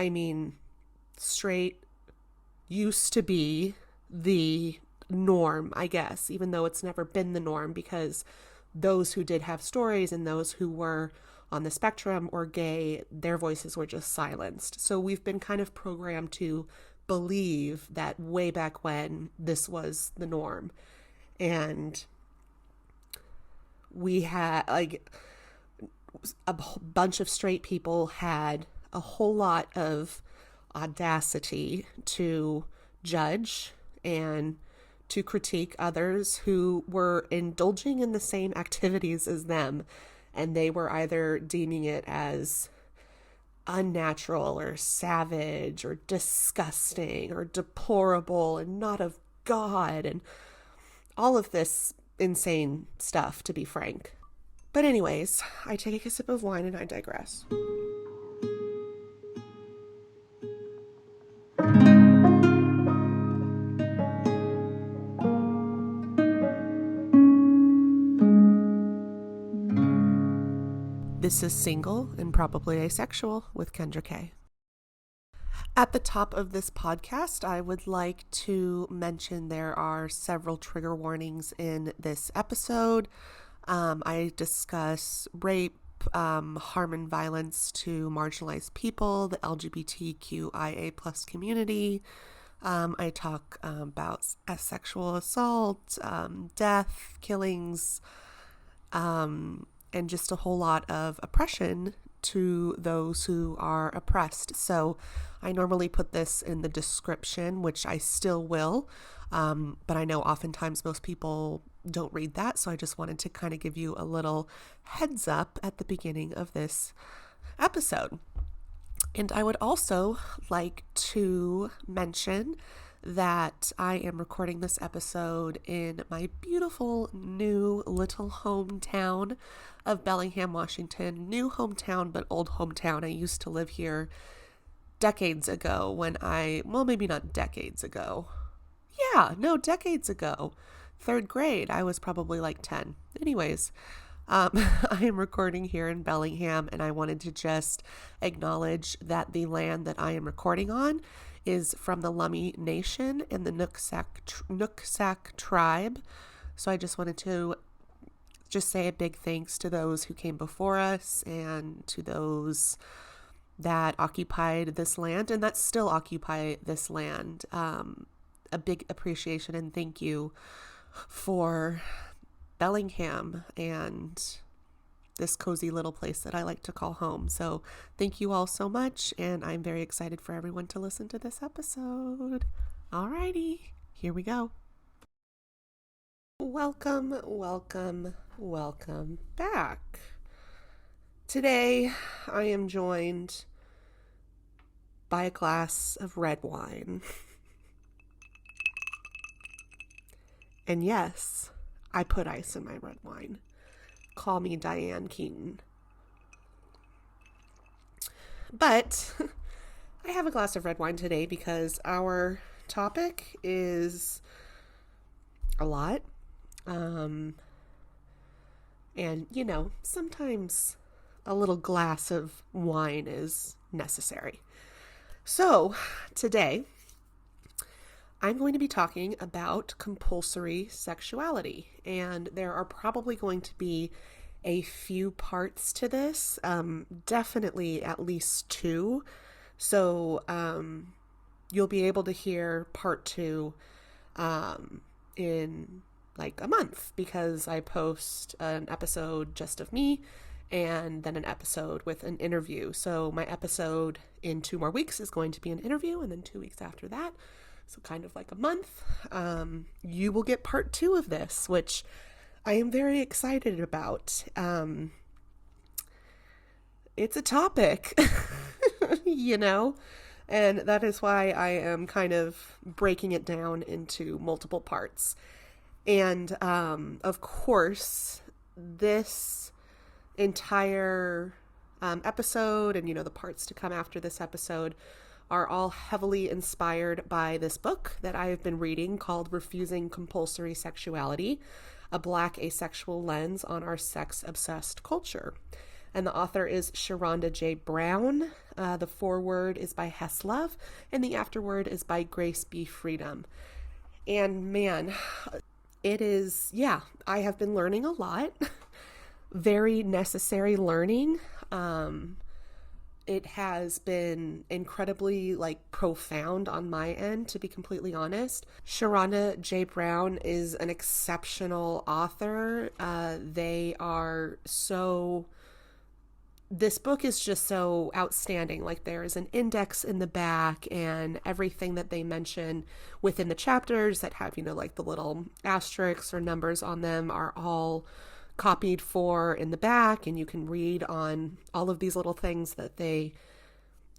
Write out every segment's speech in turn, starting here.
I mean, straight used to be the norm, I guess, even though it's never been the norm, because those who did have stories and those who were on the spectrum or gay, their voices were just silenced. So we've been kind of programmed to believe that way back when this was the norm. And we had, like, a bunch of straight people had a whole lot of audacity to judge and to critique others who were indulging in the same activities as them, and they were either deeming it as unnatural or savage or disgusting or deplorable and not of God, and all of this insane stuff, to be frank. But anyways, I take a sip of wine and I digress. This is Single and Probably Asexual with Kendra K. At the top of this podcast, I would like to mention there are several trigger warnings in this episode. I discuss rape, harm and violence to marginalized people, the LGBTQIA plus community. I talk about sexual assault, death, killings, and just a whole lot of oppression to those who are oppressed. So I normally put this in the description, which I still will, but I know oftentimes most people don't read that, so I just wanted to kind of give you a little heads up at the beginning of this episode. And I would also like to mention that I am recording this episode in my beautiful new little hometown of Bellingham, Washington. New hometown, but old hometown. I used to live here decades ago maybe not decades ago. Decades ago. 3rd grade. I was probably like 10. Anyways, I am recording here in Bellingham, and I wanted to just acknowledge that the land that I am recording on is from the Lummi Nation and the Nooksack tribe. So I just wanted to just say a big thanks to those who came before us and to those that occupied this land and that still occupy this land. A big appreciation and thank you for Bellingham and this cozy little place that I like to call home. So thank you all so much, and I'm very excited for everyone to listen to this episode. Alrighty, here we go. Welcome back. Today I am joined by a glass of red wine. And yes, I put ice in my red wine. Call me Diane Keaton. But I have a glass of red wine today because our topic is a lot. And, sometimes a little glass of wine is necessary. So today, I'm going to be talking about compulsory sexuality, and there are probably going to be a few parts to this, definitely at least 2. So you'll be able to hear part 2 in like a month, because I post an episode just of me and then an episode with an interview. So my episode in 2 more weeks is going to be an interview, and then 2 weeks after that, so kind of like a month, you will get part 2 of this, which I am very excited about. It's a topic, and that is why I am kind of breaking it down into multiple parts. And, of course, this entire episode and, the parts to come after this episode are all heavily inspired by this book that I have been reading called Refusing Compulsory Sexuality, A Black Asexual Lens on Our Sex-Obsessed Culture. and the author is Sharonda J. Brown. The foreword is by Hess Love, and the afterword is by Grace B. Freedom. And man, it is, I have been learning a lot. Very necessary learning. It has been incredibly profound on my end, to be completely honest. Sharonda J. Brown is an exceptional author. This book is just so outstanding. There is an index in the back, and everything that they mention within the chapters that have, the little asterisks or numbers on them are all copied for in the back, and you can read on all of these little things that they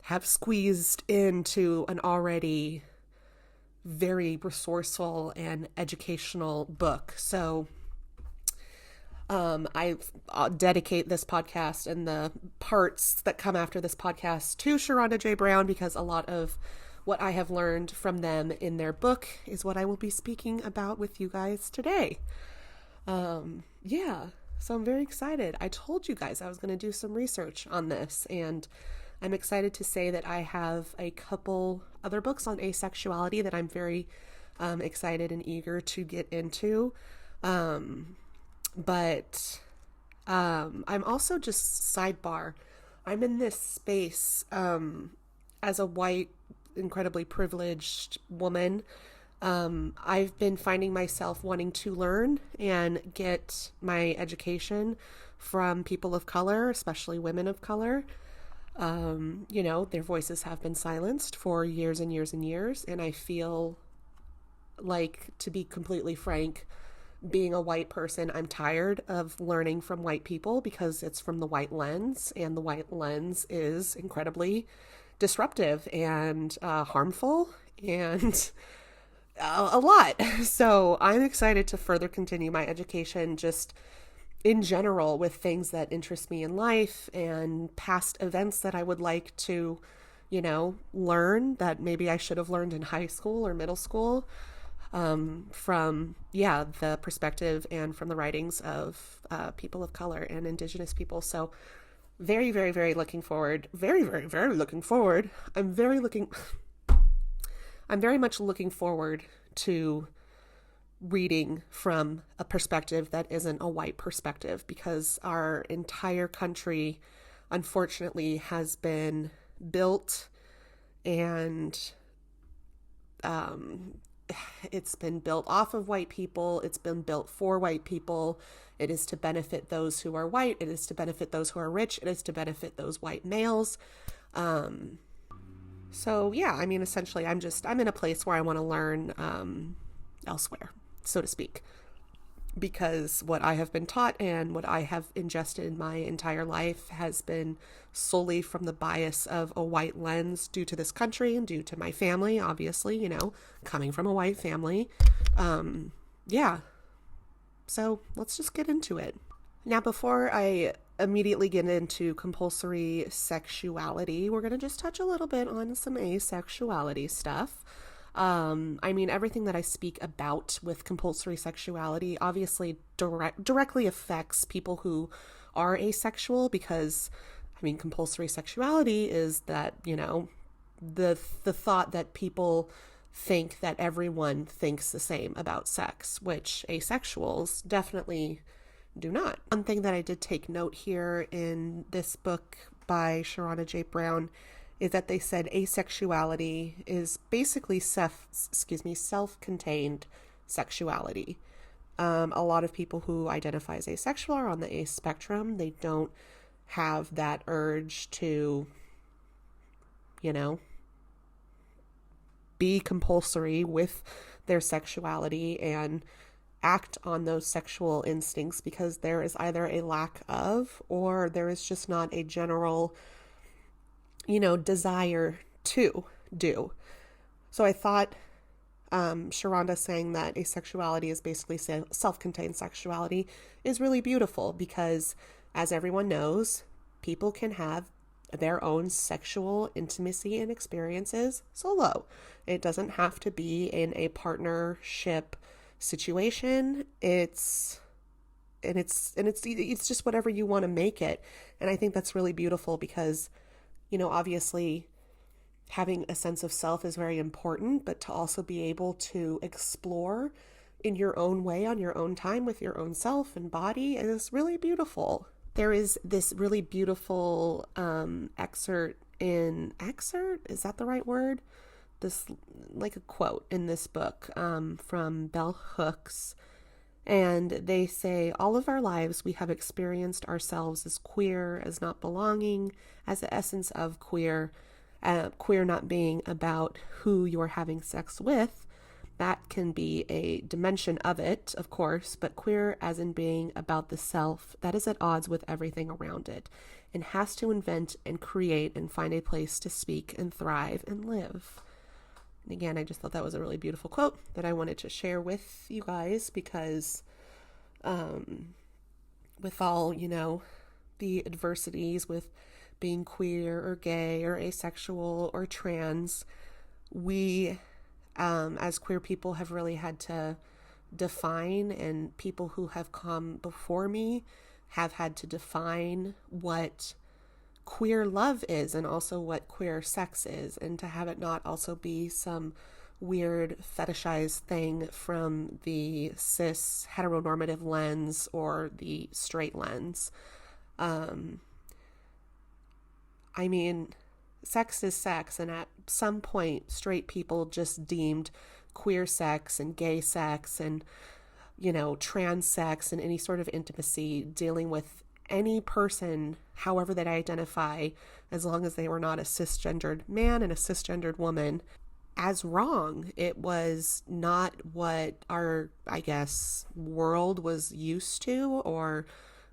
have squeezed into an already very resourceful and educational book. So I dedicate this podcast and the parts that come after this podcast to Sharonda J. Brown, because a lot of what I have learned from them in their book is what I will be speaking about with you guys today. So I'm very excited. I told you guys I was going to do some research on this, and I'm excited to say that I have a couple other books on asexuality that I'm very excited and eager to get into. But I'm also, just sidebar, I'm in this space as a white, incredibly privileged woman. I've been finding myself wanting to learn and get my education from people of color, especially women of color. Their voices have been silenced for years and years and years. And I feel like, to be completely frank, being a white person, I'm tired of learning from white people, because it's from the white lens, and the white lens is incredibly disruptive and harmful and a lot. So I'm excited to further continue my education just in general with things that interest me in life and past events that I would like to, learn that maybe I should have learned in high school or middle school, from the perspective and from the writings of people of color and Indigenous people. So very, very, very looking forward. Very, very, very looking forward. I'm very much looking forward to reading from a perspective that isn't a white perspective, because our entire country, unfortunately, has been built and it's been built off of white people. It's been built for white people. It is to benefit those who are white. It is to benefit those who are rich. It is to benefit those white males. Essentially, I'm in a place where I want to learn elsewhere, so to speak, because what I have been taught and what I have ingested in my entire life has been solely from the bias of a white lens, due to this country and due to my family, obviously, coming from a white family. So let's just get into it. Now, before I immediately get into compulsory sexuality, we're going to just touch a little bit on some asexuality stuff. Everything that I speak about with compulsory sexuality obviously directly affects people who are asexual, because compulsory sexuality is that, the thought that people think that everyone thinks the same about sex, which asexuals definitely do not. One thing that I did take note here in this book by Sharonda J. Brown is that they said asexuality is basically self-contained sexuality. A lot of people who identify as asexual are on the ace spectrum. They don't have that urge to, be compulsory with their sexuality and act on those sexual instincts, because there is either a lack of, or there is just not a general, desire to do. So I thought Sharonda saying that asexuality is basically self-contained sexuality is really beautiful, because as everyone knows, people can have their own sexual intimacy and experiences solo. It doesn't have to be in a partnership situation. It's and it's just whatever you want to make it. And I think that's really beautiful because, obviously having a sense of self is very important, but to also be able to explore in your own way on your own time with your own self and body is really beautiful. There is this really beautiful excerpt, is that the right word? This, like a quote in this book from Bell Hooks. And they say, all of our lives we have experienced ourselves as queer, as not belonging, as the essence of queer, queer not being about who you're having sex with. That can be a dimension of it, of course, but queer as in being about the self that is at odds with everything around it and has to invent and create and find a place to speak and thrive and live. And again, I just thought that was a really beautiful quote that I wanted to share with you guys because with all, the adversities with being queer or gay or asexual or trans, we, as queer people, have really had to define, and people who have come before me have had to define what queer love is and also what queer sex is, and to have it not also be some weird fetishized thing from the cis heteronormative lens or the straight lens. I mean, sex is sex, and at some point straight people just deemed queer sex and gay sex and trans sex and any sort of intimacy dealing with any person, however they identify, as long as they were not a cisgendered man and a cisgendered woman, as wrong. It was not what our, I guess, world was used to, or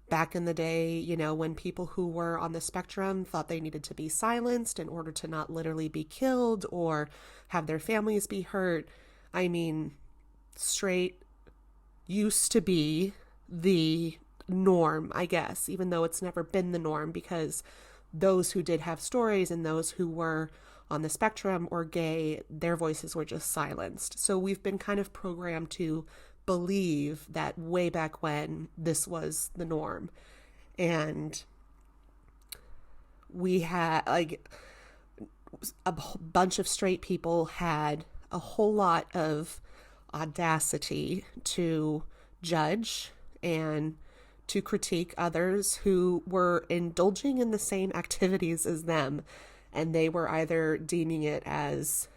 back in the day, when people who were on the spectrum thought they needed to be silenced in order to not literally be killed or have their families be hurt. I mean, straight used to be the norm, I guess, even though it's never been the norm, because those who did have stories and those who were on the spectrum or gay, their voices were just silenced. So we've been kind of programmed to believe that way back when this was the norm. And we had, like, a bunch of straight people had a whole lot of audacity to judge and to critique others who were indulging in the same activities as them, and they were either deeming it as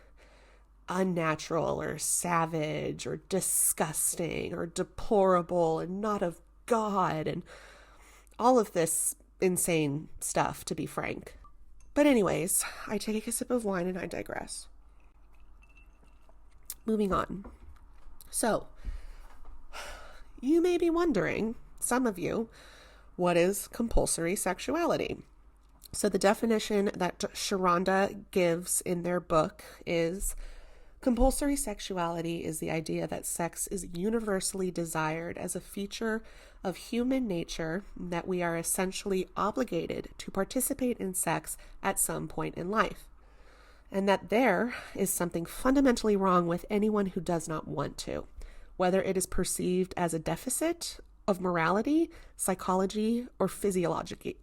unnatural or savage or disgusting or deplorable and not of God and all of this insane stuff, to be frank. But anyways, I take a sip of wine and I digress. Moving on. So, you may be wondering, some of you, what is compulsory sexuality? So the definition that Sharonda gives in their book is: compulsory sexuality is the idea that sex is universally desired as a feature of human nature, that we are essentially obligated to participate in sex at some point in life, and that there is something fundamentally wrong with anyone who does not want to, whether it is perceived as a deficit of morality, psychology, or physiology.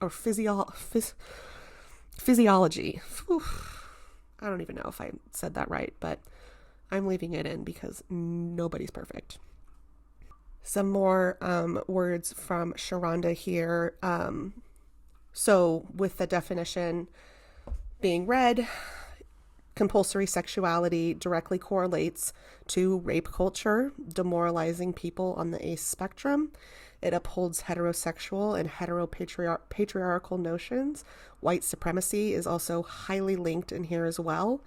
I don't even know if I said that right, but I'm leaving it in because nobody's perfect. Some more words from Sharonda here. So with the definition being read, compulsory sexuality directly correlates to rape culture, demoralizing people on the ace spectrum. It upholds heterosexual and patriarchal notions. White supremacy is also highly linked in here as well,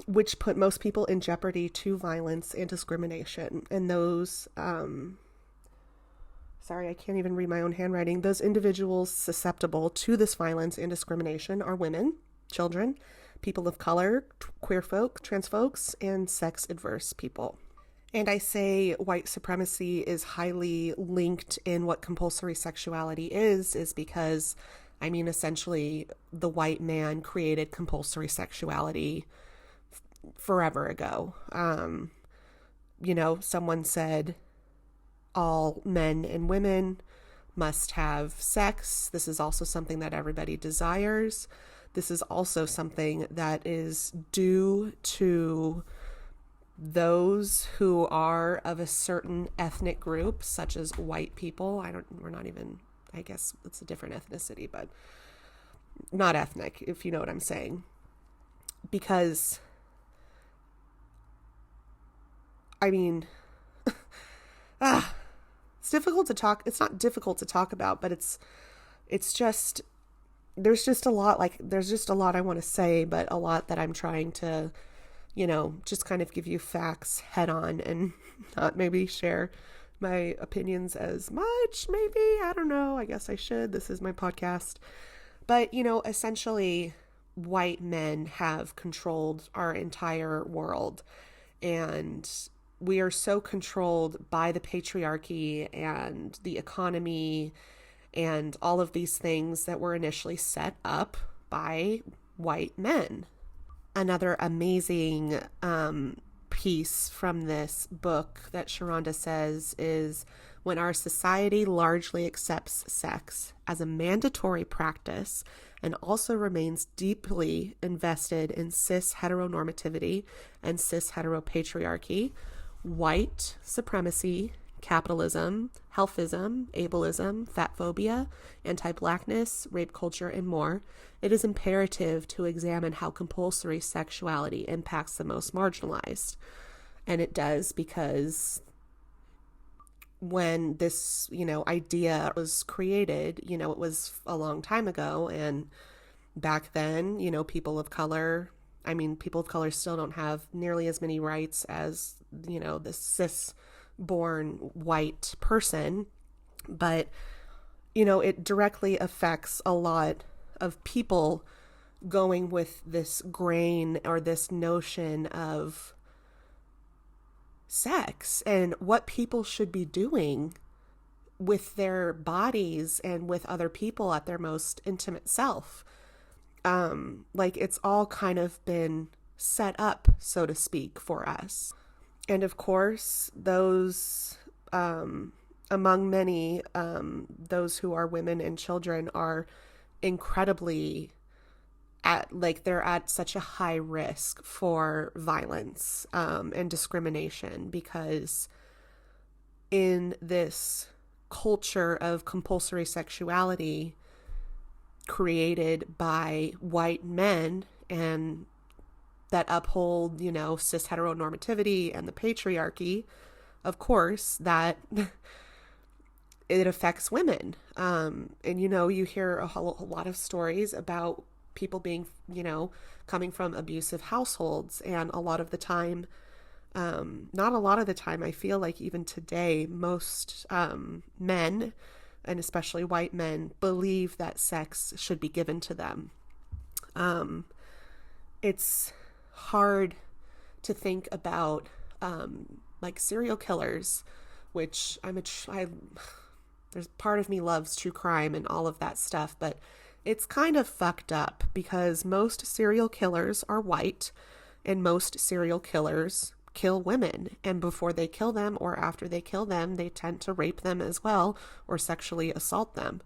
which put most people in jeopardy to violence and discrimination. And those, sorry, I can't even read my own handwriting. Those individuals susceptible to this violence and discrimination are women, children, people of color, queer folk, trans folks, and sex-adverse people. And I say white supremacy is highly linked in what compulsory sexuality is because, I mean, essentially the white man created compulsory sexuality forever ago. Someone said, all men and women must have sex. This is also something that everybody desires. This is also something that is due to those who are of a certain ethnic group, such as white people. I guess it's a different ethnicity, but not ethnic, if you know what I'm saying. Because, I mean, it's difficult to talk. It's not difficult to talk about, but it's just, there's just a lot I want to say, but a lot that I'm trying to, just kind of give you facts head on and not maybe share my opinions as much. Maybe, I don't know. I guess I should. This is my podcast. But, essentially, white men have controlled our entire world, and we are so controlled by the patriarchy and the economy and all of these things that were initially set up by white men. Another amazing piece from this book that Sharonda says is, when our society largely accepts sex as a mandatory practice and also remains deeply invested in cis heteronormativity and cis heteropatriarchy, white supremacy, capitalism, healthism, ableism, fatphobia, anti-blackness, rape culture, and more, it is imperative to examine how compulsory sexuality impacts the most marginalized. And it does, because when this, idea was created, it was a long time ago. And back then, people of color still don't have nearly as many rights as, the cis-born white person. But, it directly affects a lot of people going with this grain or this notion of sex and what people should be doing with their bodies and with other people at their most intimate self. It's all kind of been set up, so to speak, for us. And of course, those, among many, those who are women and children are incredibly they're at such a high risk for violence and discrimination, because in this culture of compulsory sexuality created by white men and that uphold, cis heteronormativity and the patriarchy, of course, that it affects women. And, you hear a lot of stories about people being, coming from abusive households. And a lot of the time, not a lot of the time, I feel like even today, most men, and especially white men, believe that sex should be given to them. It's hard to think about, serial killers, which there's part of me loves true crime and all of that stuff, but it's kind of fucked up because most serial killers are white and most serial killers kill women. And before they kill them or after they kill them, they tend to rape them as well or sexually assault them.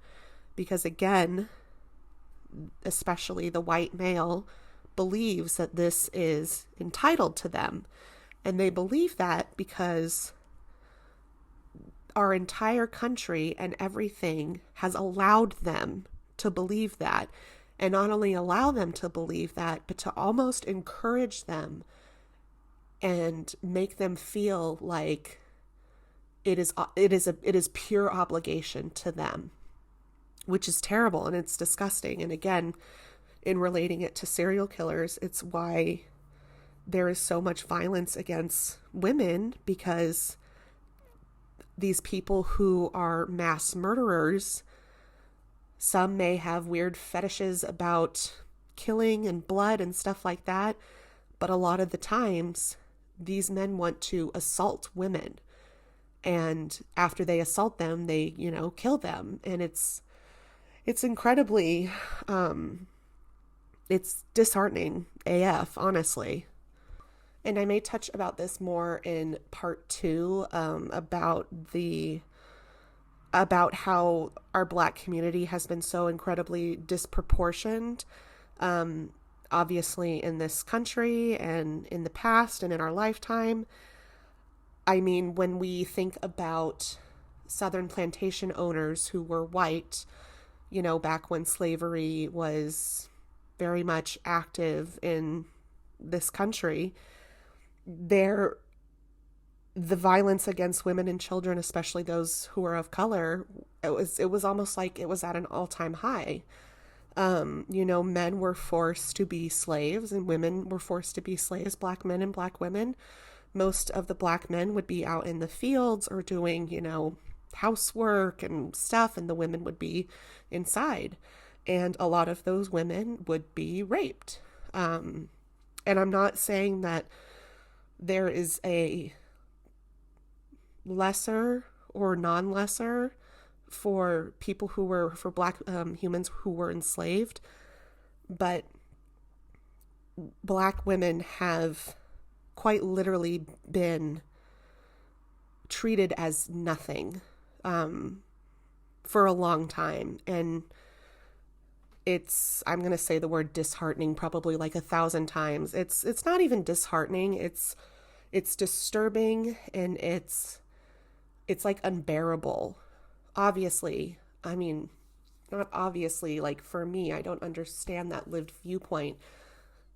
Because again, especially the white male believes that this is entitled to them. And they believe that because our entire country and everything has allowed them to believe that, and not only allow them to believe that, but to almost encourage them and make them feel like it is pure obligation to them, which is terrible and it's disgusting. And again, in relating it to serial killers, it's why there is so much violence against women, because these people who are mass murderers, some may have weird fetishes about killing and blood and stuff like that, but a lot of the times these men want to assault women, and after they assault them, they, kill them. And it's incredibly, it's disheartening AF, honestly. and I may touch about this more in part 2, about how our Black community has been so incredibly disproportioned, obviously in this country and in the past and in our lifetime. I mean, when we think about Southern plantation owners who were white, back when slavery was very much active in this country, the violence against women and children, especially those who are of color, it was almost like it was at an all-time high. Men were forced to be slaves and women were forced to be slaves, Black men and Black women. Most of the Black men would be out in the fields or doing, housework and stuff, and the women would be inside. And a lot of those women would be raped. And I'm not saying that there is a lesser or non-lesser for people for Black humans who were enslaved, but Black women have quite literally been treated as nothing for a long time. And I'm going to say the word disheartening probably like 1,000 times. It's not even disheartening. It's disturbing, and it's like unbearable. Obviously, I mean, not obviously, like for me, I don't understand that lived viewpoint,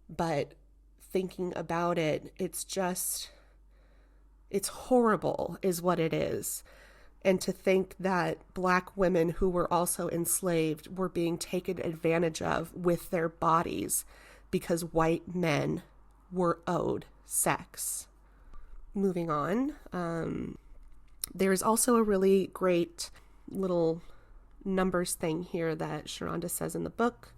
but thinking about it, it's horrible is what it is. And to think that Black women who were also enslaved were being taken advantage of with their bodies because white men were owed sex. Moving on, there's also a really great little numbers thing here that Sharonda says in the book.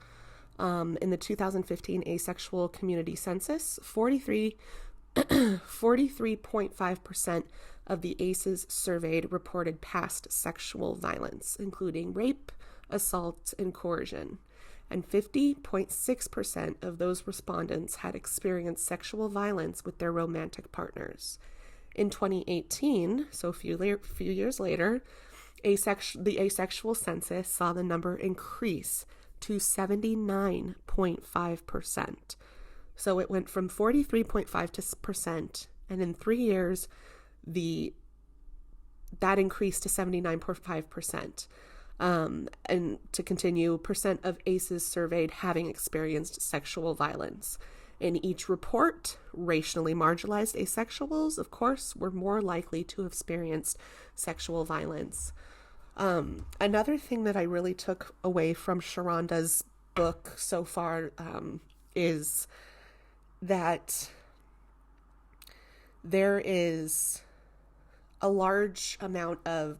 In the 2015 asexual community census, 43.5% of the ACEs surveyed reported past sexual violence, including rape, assault, and coercion. And 50.6% of those respondents had experienced sexual violence with their romantic partners. In 2018, so a few years later, the asexual census saw the number increase to 79.5%. So it went from 43.5%, and in 3 years, that increased to 79.5%. And to continue, percent of ACEs surveyed having experienced sexual violence. In each report, racially marginalized asexuals, of course, were more likely to have experienced sexual violence. Another thing that I really took away from Sharonda's book so far is that there's a large amount of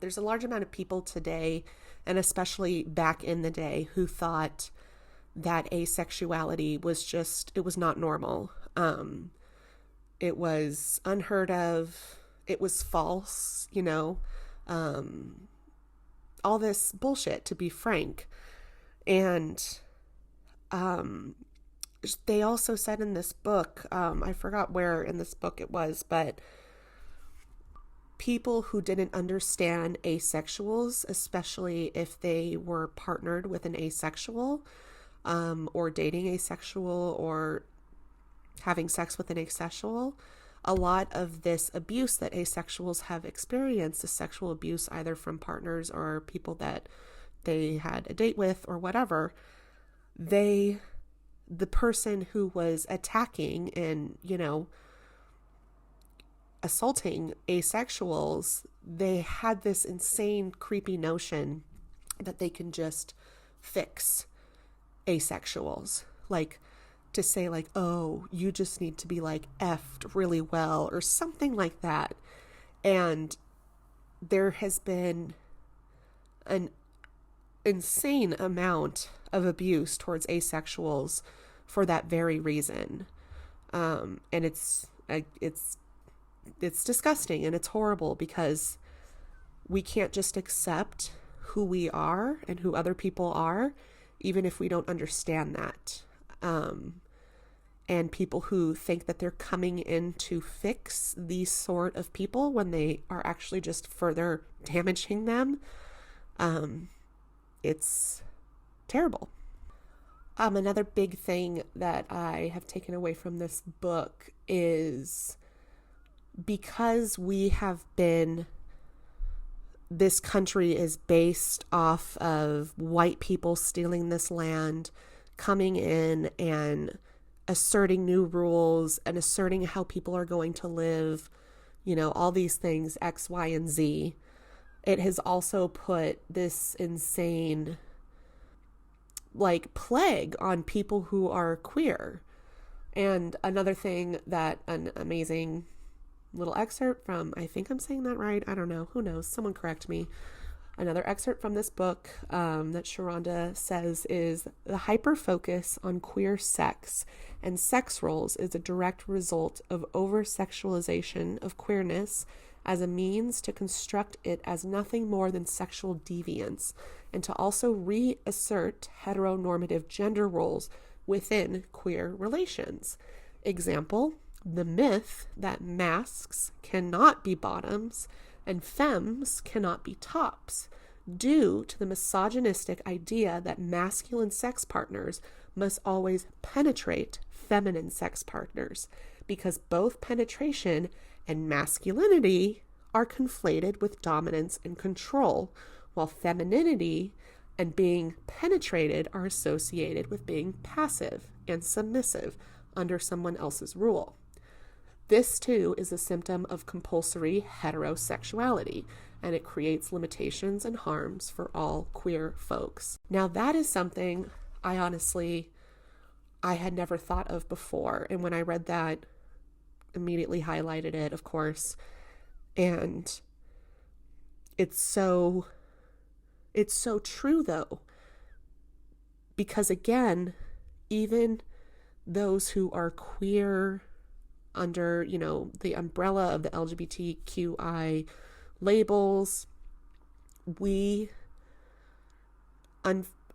people today, and especially back in the day, who thought that asexuality was not normal. It was unheard of. It was false, all this bullshit, to be frank. And they also said in this book, I forgot where in this book it was, but people who didn't understand asexuals, especially if they were partnered with an asexual, or dating asexual, or having sex with an asexual, a lot of this abuse that asexuals have experienced, the sexual abuse either from partners or people that they had a date with or whatever, the person who was attacking and, assaulting asexuals, they had this insane, creepy notion that they can just fix asexuals. Like, to say like, oh, you just need to be like effed really well or something like that. And there has been an insane amount of abuse towards asexuals for that very reason. And it's disgusting and it's horrible, because we can't just accept who we are and who other people are, even if we don't understand that. and people who think that they're coming in to fix these sort of people when they are actually just further damaging them. It's terrible. Another big thing that I have taken away from this book is because this country is based off of white people stealing this land, coming in and asserting new rules and asserting how people are going to live, all these things, X, Y, and Z. It has also put this insane plague on people who are queer. And another thing that an amazing little excerpt from, I think I'm saying that right, I don't know, who knows, someone correct me. Another excerpt from this book that Sharonda says is, the hyper-focus on queer sex and sex roles is a direct result of over-sexualization of queerness as a means to construct it as nothing more than sexual deviance, and to also reassert heteronormative gender roles within queer relations. Example, the myth that masks cannot be bottoms and femmes cannot be tops, due to the misogynistic idea that masculine sex partners must always penetrate feminine sex partners, because both penetration and masculinity are conflated with dominance and control, while femininity and being penetrated are associated with being passive and submissive under someone else's rule. This, too, is a symptom of compulsory heterosexuality, and it creates limitations and harms for all queer folks. Now, that is something I had never thought of before, and when I read that, immediately highlighted it, of course, and it's so true, though, because, again, even those who are queer under, the umbrella of the LGBTQI labels,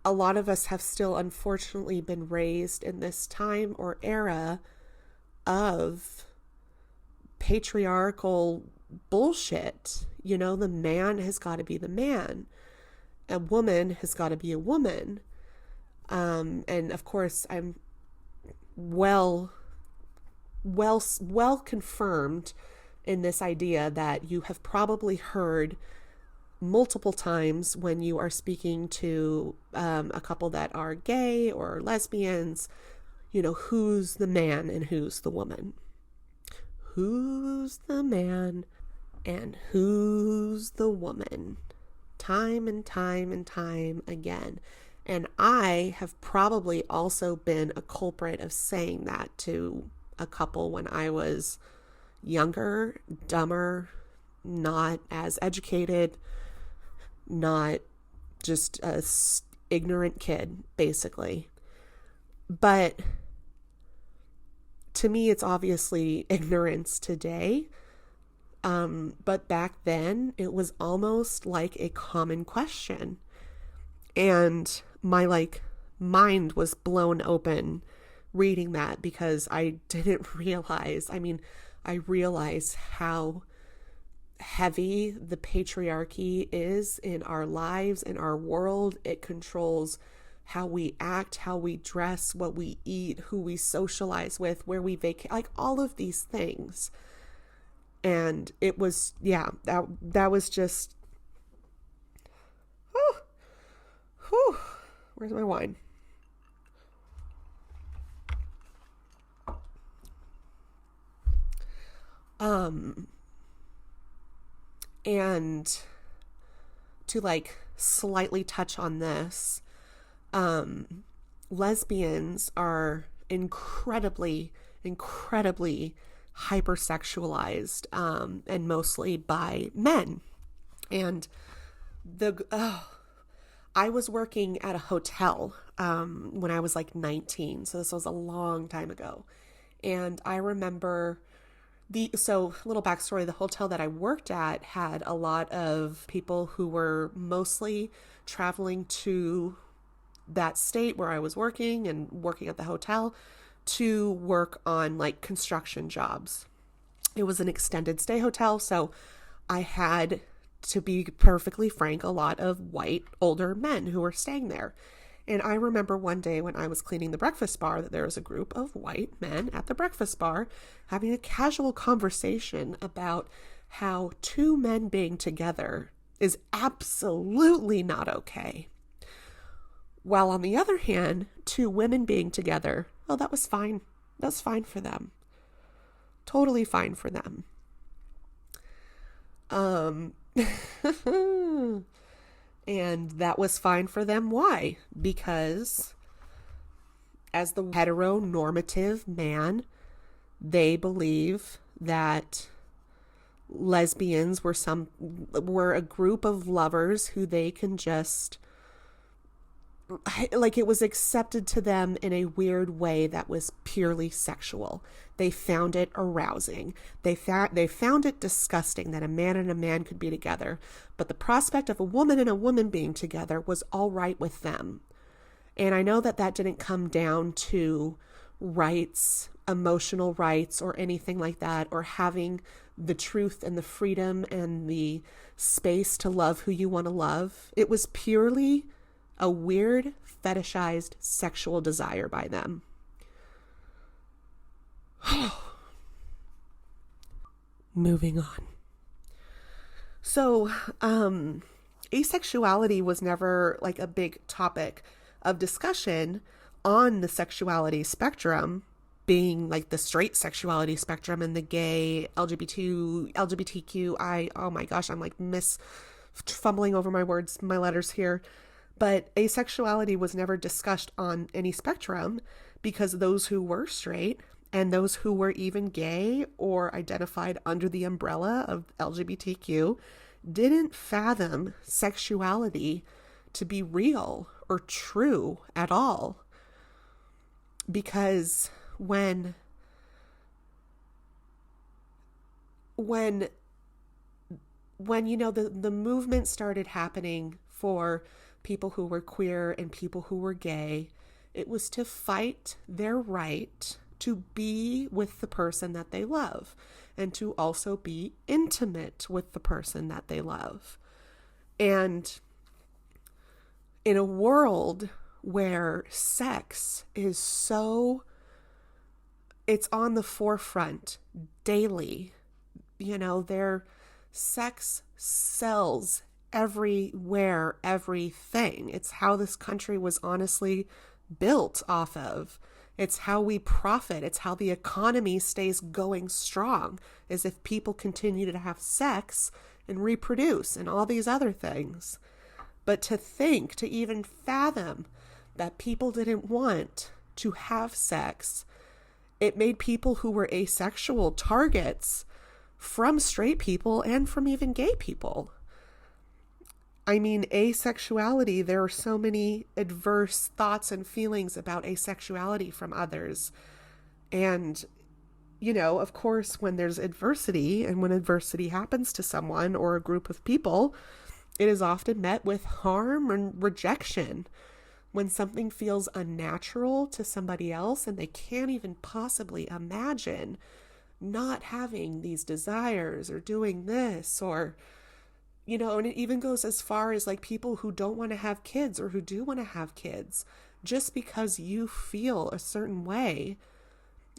a lot of us have still unfortunately been raised in this time or era of patriarchal bullshit. The man has got to be the man. A woman has got to be a woman. And of course, I'm well confirmed in this idea that you have probably heard multiple times when you are speaking to a couple that are gay or lesbians, who's the man and who's the woman? Who's the man and who's the woman? Time and time and time again. And I have probably also been a culprit of saying that to a couple when I was younger, dumber, not as educated, not just a ignorant kid, basically. But to me, it's obviously ignorance today. But back then, it was almost like a common question. And my mind was blown open reading that, because I didn't realize, I realized how heavy the patriarchy is in our lives, in our world. It controls how we act, how we dress, what we eat, who we socialize with, where we vacate, all of these things. And it was, that was just, where's my wine? And to slightly touch on this, lesbians are incredibly hypersexualized, and mostly by men. And I was working at a hotel when I was 19, so this was a long time ago. And I remember little backstory, the hotel that I worked at had a lot of people who were mostly traveling to that state where I was working and working at the hotel to work on like construction jobs. It was an extended stay hotel, so I had, to be perfectly frank, a lot of white older men who were staying there. And I remember one day when I was cleaning the breakfast bar that there was a group of white men at the breakfast bar having a casual conversation about how two men being together is absolutely not okay. While on the other hand, two women being together, well, that was fine. That's fine for them. Totally fine for them. And that was fine for them. Why? Because as the heteronormative man, they believe that lesbians were a group of lovers who they can just, like, it was accepted to them in a weird way that was purely sexual. They found it arousing. They found it disgusting that a man and a man could be together, but the prospect of a woman and a woman being together was all right with them. And I know that that didn't come down to rights, emotional rights, or anything like that, or having the truth and the freedom and the space to love who you want to love. It was purely a weird, fetishized sexual desire by them. Moving on. So, asexuality was never like a big topic of discussion on the sexuality spectrum, being like the straight sexuality spectrum and the gay, LGBTQI. Oh my gosh, I'm like fumbling over my words, my letters here. But asexuality was never discussed on any spectrum because those who were straight and those who were even gay or identified under the umbrella of LGBTQ didn't fathom sexuality to be real or true at all. Because when you know, the movement started happening for people who were queer and people who were gay, it was to fight their right to be with the person that they love and to also be intimate with the person that they love. And in a world where sex is it's on the forefront daily, you know, their sex sells everywhere, everything. It's how this country was honestly built off of. It's how we profit. It's how the economy stays going strong, is if people continue to have sex and reproduce and all these other things. But to even fathom that people didn't want to have sex, it made people who were asexual targets from straight people and from even gay people. I mean, asexuality, there are so many adverse thoughts and feelings about asexuality from others. And, you know, of course, when there's adversity and when adversity happens to someone or a group of people, it is often met with harm and rejection. When something feels unnatural to somebody else and they can't even possibly imagine not having these desires or doing this, or, you know, and it even goes as far as like people who don't want to have kids or who do want to have kids. Just because you feel a certain way,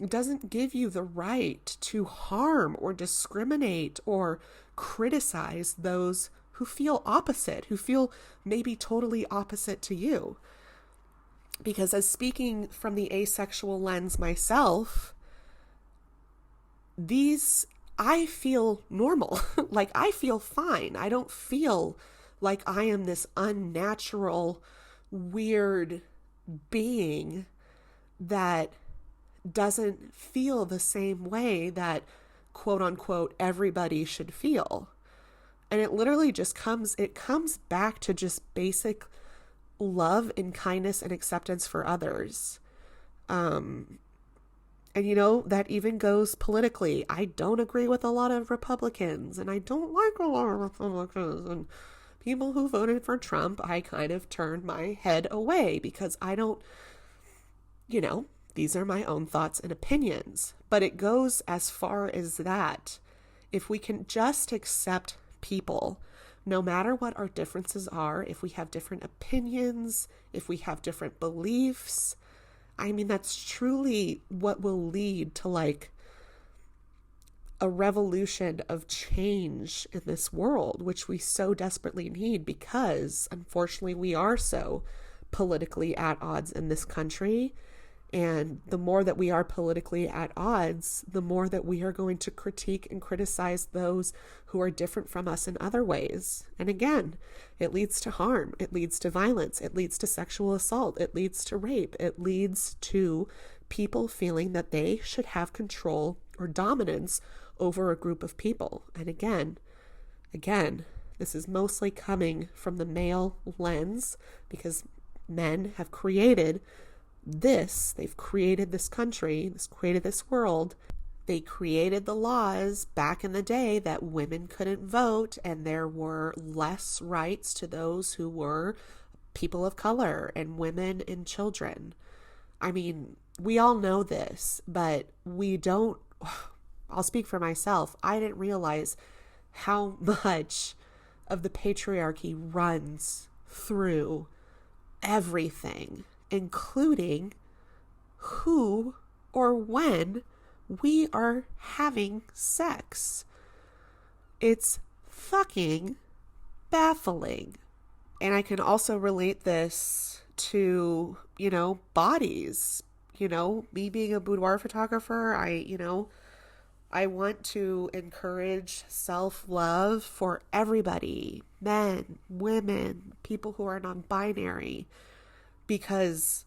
it doesn't give you the right to harm or discriminate or criticize those who feel opposite, who feel maybe totally opposite to you. Because as speaking from the asexual lens myself, I feel normal. Like, I feel fine. I don't feel like I am this unnatural, weird being that doesn't feel the same way that, quote unquote, everybody should feel. And it literally just comes back to just basic love and kindness and acceptance for others. And, you know, that even goes politically. I don't agree with a lot of Republicans, and I don't like a lot of Republicans. And people who voted for Trump, I kind of turned my head away because I don't, you know, These are my own thoughts and opinions, but it goes as far as that. If we can just accept people, no matter what our differences are, if we have different opinions, if we have different beliefs, I mean, that's truly what will lead to like a revolution of change in this world, which we so desperately need because unfortunately we are so politically at odds in this country. And the more that we are politically at odds, the more that we are going to critique and criticize those who are different from us in other ways. And again, it leads to harm. It leads to violence. It leads to sexual assault. It leads to rape. It leads to people feeling that they should have control or dominance over a group of people. And again, this is mostly coming from the male lens because men have created this. They've created this country, created this world. They created the laws back in the day that women couldn't vote and there were less rights to those who were people of color and women and children. I mean, we all know this, but we don't, I'll speak for myself. I didn't realize how much of the patriarchy runs through everything, including who or when we are having sex. It's fucking baffling. And I can also relate this to, bodies. Me being a boudoir photographer, I want to encourage self-love for everybody, men, women, people who are non-binary, because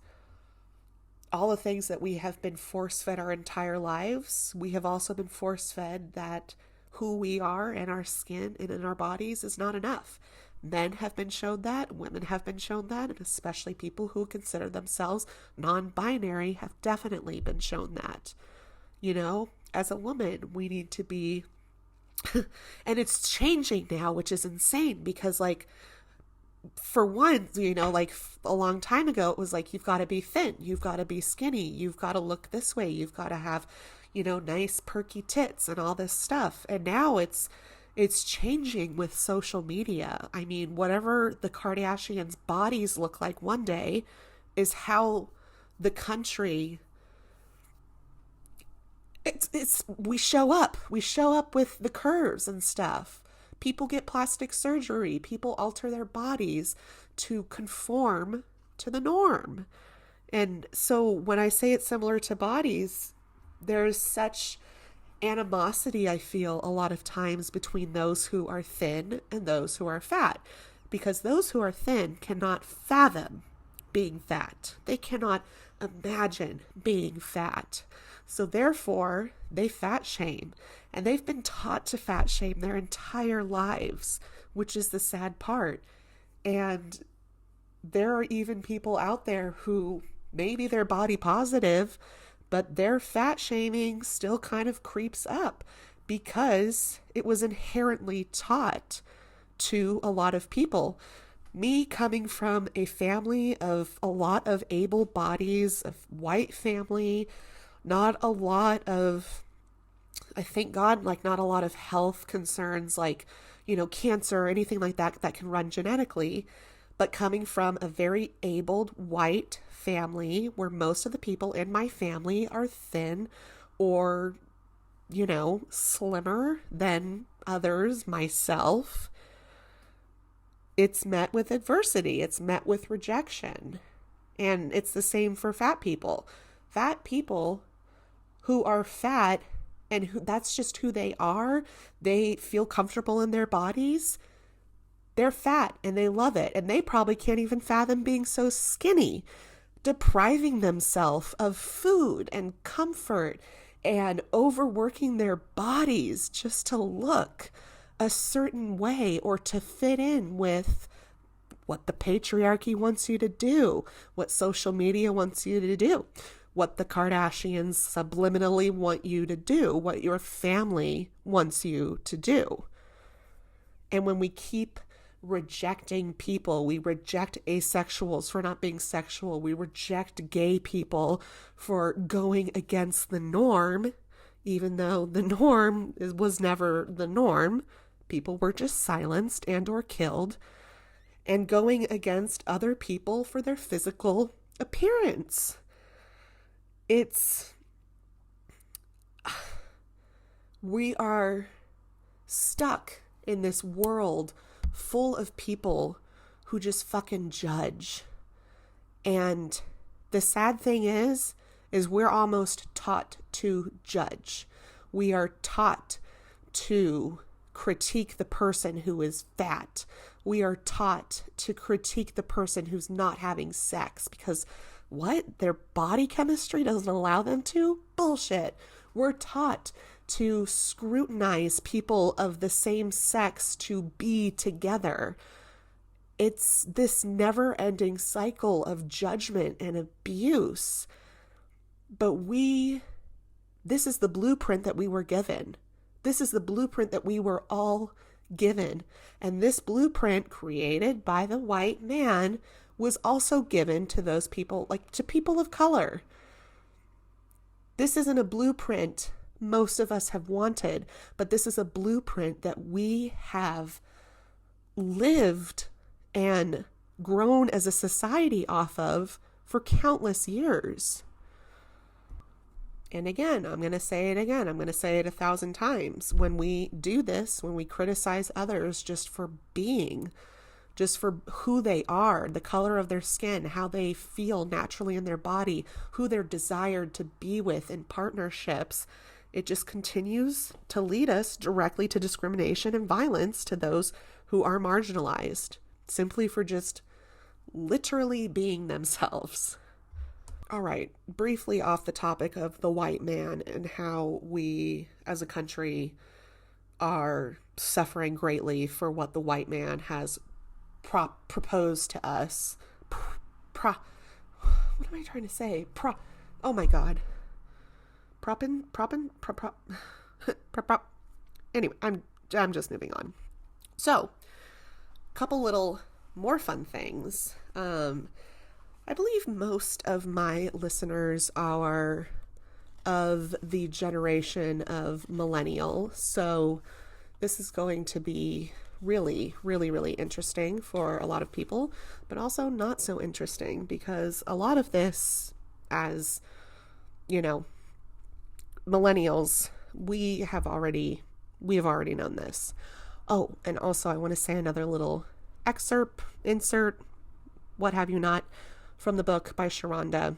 all the things that we have been force-fed our entire lives, we have also been force-fed that who we are in our skin and in our bodies is not enough. Men have been shown that, women have been shown that, and especially people who consider themselves non-binary have definitely been shown that. As a woman, we need to be, and it's changing now, which is insane because for one, a long time ago, it was like, you've got to be thin, you've got to be skinny, you've got to look this way, you've got to have, nice perky tits and all this stuff. And now it's changing with social media. I mean, whatever the Kardashians' bodies look like one day is how the country, we show up with the curves and stuff. People get plastic surgery. People alter their bodies to conform to the norm. And so when I say it's similar to bodies, there's such animosity, I feel, a lot of times between those who are thin and those who are fat. Because those who are thin cannot fathom being fat. They cannot imagine being fat. So therefore, they fat shame. And they've been taught to fat shame their entire lives, which is the sad part. And there are even people out there who maybe they're body positive, but their fat shaming still kind of creeps up because it was inherently taught to a lot of people. Me coming from a family of a lot of able bodies, a white family, not a lot of, I thank God, not a lot of health concerns like, cancer or anything like that can run genetically, but coming from a very abled white family where most of the people in my family are thin or, slimmer than others, myself, it's met with adversity. It's met with rejection. And it's the same for fat people. Fat people who are fat and that's just who they are. They feel comfortable in their bodies. They're fat and they love it. And they probably can't even fathom being so skinny, depriving themselves of food and comfort and overworking their bodies just to look a certain way or to fit in with what the patriarchy wants you to do, what social media wants you to do, what the Kardashians subliminally want you to do, what your family wants you to do. And when we keep rejecting people. We reject asexuals for not being sexual. We reject gay people for going against the norm, even though the norm was never the norm. People were just silenced and or killed, and going against other people for their physical appearance. We are stuck in this world full of people who just fucking judge. And the sad thing is we're almost taught to judge. We are taught to critique the person who is fat. We are taught to critique the person who's not having sex because what? Their body chemistry doesn't allow them to? Bullshit. We're taught to scrutinize people of the same sex to be together. It's this never-ending cycle of judgment and abuse. But this is the blueprint that we were given. This is the blueprint that we were all given. And this blueprint, created by the white man, was also given to those people, like to people of color. This isn't a blueprint most of us have wanted, but this is a blueprint that we have lived and grown as a society off of for countless years. And again, I'm going to say it again. I'm going to say it 1,000 times. When we do this, when we criticize others just for being, just for who they are, the color of their skin, how they feel naturally in their body, who they're desired to be with in partnerships, it just continues to lead us directly to discrimination and violence to those who are marginalized, simply for just literally being themselves. All right, briefly off the topic of the white man and how we as a country are suffering greatly for what the white man has proposed to us. What am I trying to say? Oh my God. Anyway, I'm just moving on. So, couple little more fun things. I believe most of my listeners are of the generation of millennial. So this is going to be really, really, really interesting for a lot of people, but also not so interesting because a lot of this, as you know, millennials, we have already known this. Oh, and also I want to say another little insert, what have you not, from the book by Sharonda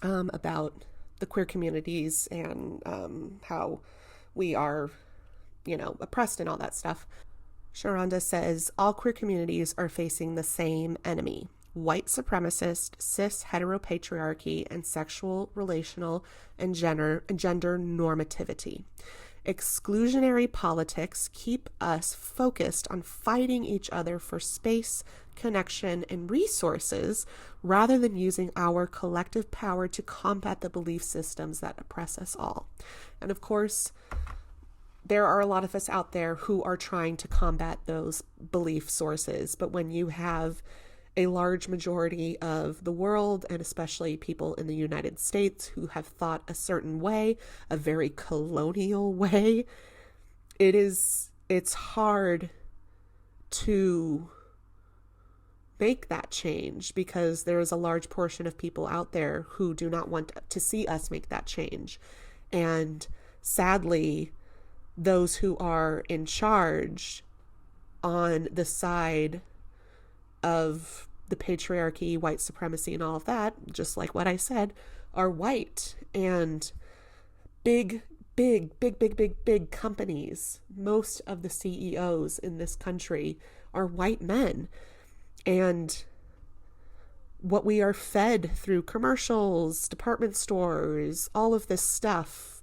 about the queer communities and how we are, oppressed and all that stuff. Sharonda says, all queer communities are facing the same enemy: white supremacist, cis heteropatriarchy, and sexual, relational, and gender normativity. Exclusionary politics keep us focused on fighting each other for space, connection, and resources rather than using our collective power to combat the belief systems that oppress us all. And of course, there are a lot of us out there who are trying to combat those belief sources. But when you have a large majority of the world, and especially people in the United States, who have thought a certain way, a very colonial way, it's hard to make that change because there is a large portion of people out there who do not want to see us make that change. And sadly, those who are in charge on the side of the patriarchy, white supremacy, and all of that, just like what I said, are white and big companies. Most of the CEOs in this country are white men. And what we are fed through commercials, department stores, all of this stuff,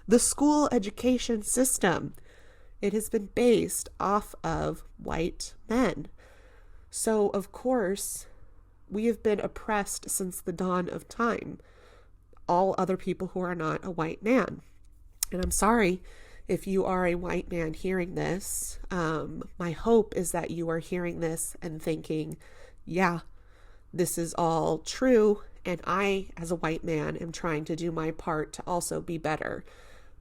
the school education system, it has been based off of white men. So, of course, we have been oppressed since the dawn of time. All other people who are not a white man. And I'm sorry, If you are a white man hearing this, my hope is that you are hearing this and thinking, yeah, this is all true. And I, as a white man, am trying to do my part to also be better.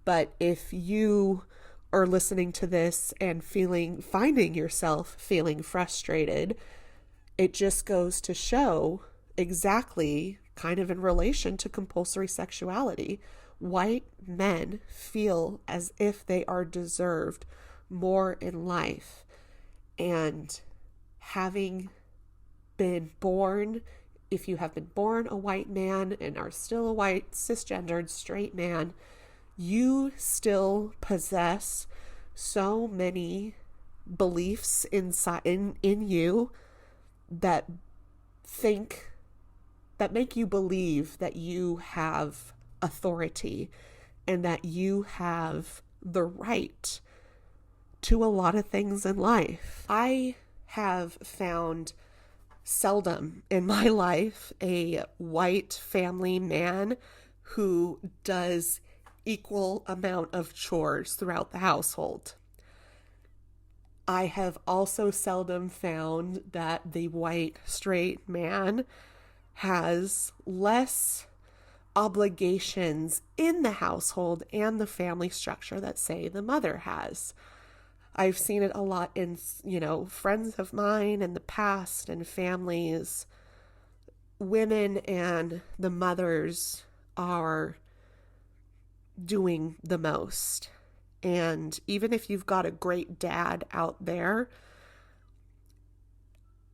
But if you are listening to this and finding yourself feeling frustrated, it just goes to show exactly kind of in relation to compulsory sexuality. White men feel as if they are deserved more in life. And having been born, if you have been born a white man and are still a white cisgendered straight man, you still possess so many beliefs in you that make you believe that you have authority and that you have the right to a lot of things in life. I have found seldom in my life a white family man who does equal amount of chores throughout the household. I have also seldom found that the white straight man has less obligations in the household and the family structure that, say, the mother has. I've seen it a lot in, friends of mine in the past and families. Women and the mothers are doing the most. And even if you've got a great dad out there,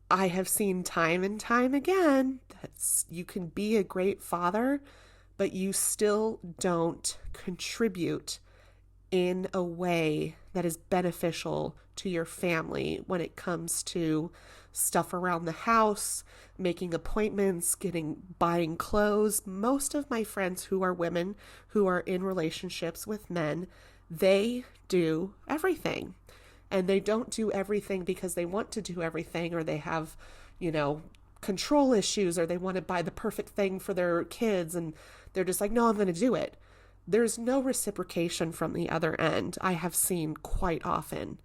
I have seen time and time again that you can be a great father, but you still don't contribute in a way that is beneficial to your family when it comes to stuff around the house, making appointments, buying clothes. Most of my friends who are women who are in relationships with men, they do everything. And they don't do everything because they want to do everything, or they have, control issues, or they want to buy the perfect thing for their kids and they're just like, no, I'm going to do it. There's no reciprocation from the other end, I have seen quite often.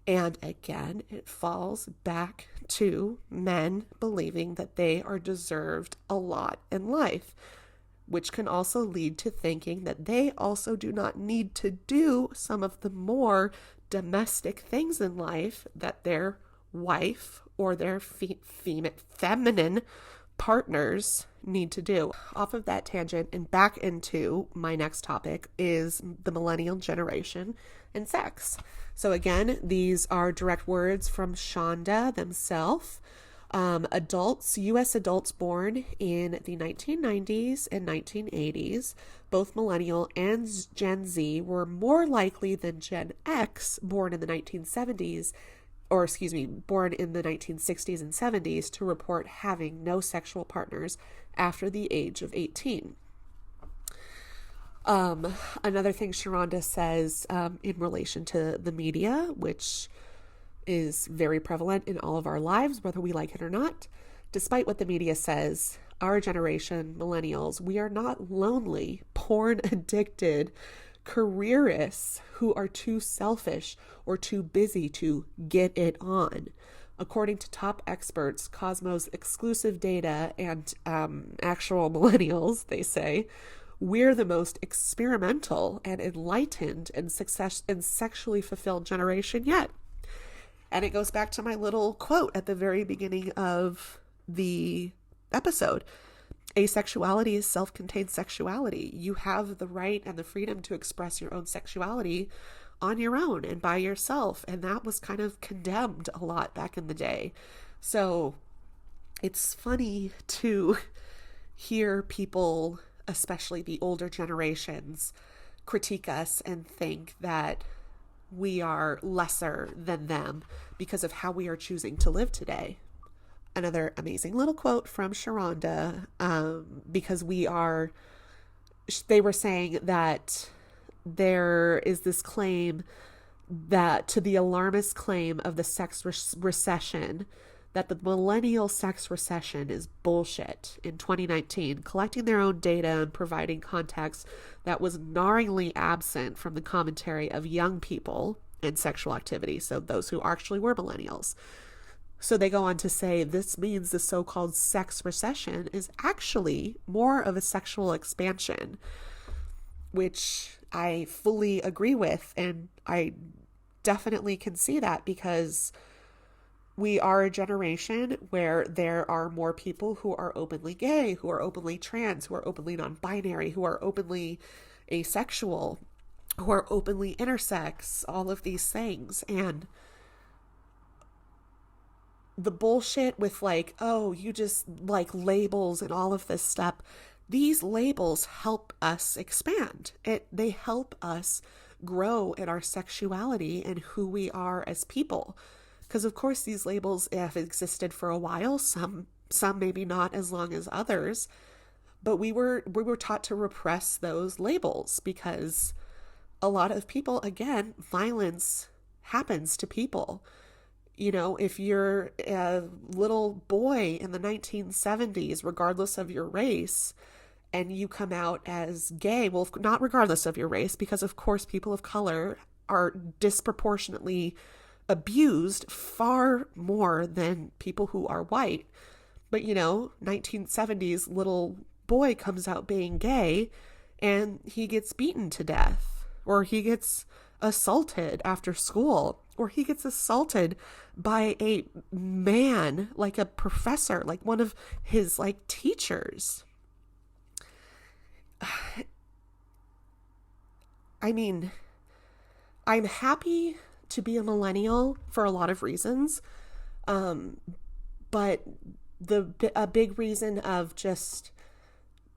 And again, it falls back to men believing that they are deserved a lot in life, which can also lead to thinking that they also do not need to do some of the more domestic things in life that their wife or their feminine partners need to do. Off of that tangent and back into my next topic is the millennial generation and sex. So again, these are direct words from Shonda themselves. U.S. adults born in the 1990s and 1980s, both millennial and Gen Z, were more likely than Gen X, born in the 1960s and 70s, to report having no sexual partners after the age of 18. Another thing Sharonda says in relation to the media, which is very prevalent in all of our lives, whether we like it or not. Despite what the media says, our generation, millennials, we are not lonely, porn-addicted careerists who are too selfish or too busy to get it on. According to top experts, Cosmo's exclusive data and actual millennials, they say, we're the most experimental and enlightened and sexually fulfilled generation yet. And it goes back to my little quote at the very beginning of the episode. Asexuality is self-contained sexuality. You have the right and the freedom to express your own sexuality on your own and by yourself. And that was kind of condemned a lot back in the day. So it's funny to hear people, especially the older generations, critique us and think that we are lesser than them because of how we are choosing to live today. Another amazing little quote from Sharonda, because they were saying that there is this claim that to the alarmist claim of the sex recession that the millennial sex recession is bullshit in 2019, collecting their own data and providing context that was gnaringly absent from the commentary of young people in sexual activity, so those who actually were millennials. So they go on to say this means the so-called sex recession is actually more of a sexual expansion, which I fully agree with, and I definitely can see that because we are a generation where there are more people who are openly gay, who are openly trans, who are openly non-binary, who are openly asexual, who are openly intersex, all of these things. And the bullshit with like, oh, you just like labels and all of this stuff, these labels help us expand. They help us grow in our sexuality and who we are as people. Because of course these labels have existed for a while, some maybe not as long as others, but we were taught to repress those labels because a lot of people, again, violence happens to people. You know, if you're a little boy in the 1970s, regardless of your race, and you come out as gay, well, not regardless of your race, because of course people of color are disproportionately abused far more than people who are white. But, you know, 1970s little boy comes out being gay and he gets beaten to death, or he gets assaulted after school, or he gets assaulted by a man, like a professor, like one of his like teachers. I mean, I'm happy to be a millennial for a lot of reasons. But a big reason of just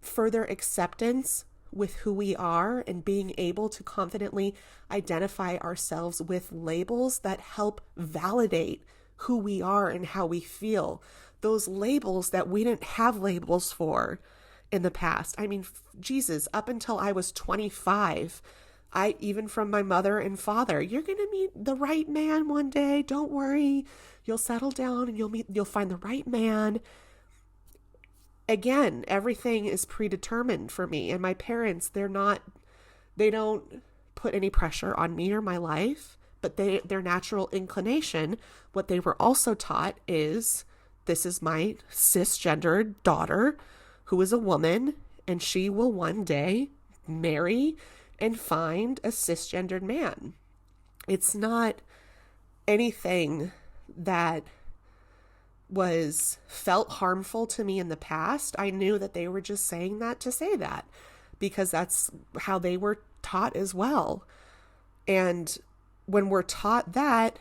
further acceptance with who we are and being able to confidently identify ourselves with labels that help validate who we are and how we feel. Those labels that we didn't have labels for in the past. I mean, Jesus, up until I was 25, even from my mother and father, you're going to meet the right man one day. Don't worry. You'll settle down and you'll find the right man. Again, everything is predetermined for me, and my parents, they don't put any pressure on me or my life, but their natural inclination, what they were also taught is, this is my cisgendered daughter who is a woman, and she will one day marry and find a cisgendered man. It's not anything that was felt harmful to me in the past. I knew that they were just saying that to say that because that's how they were taught as well. And when we're taught that,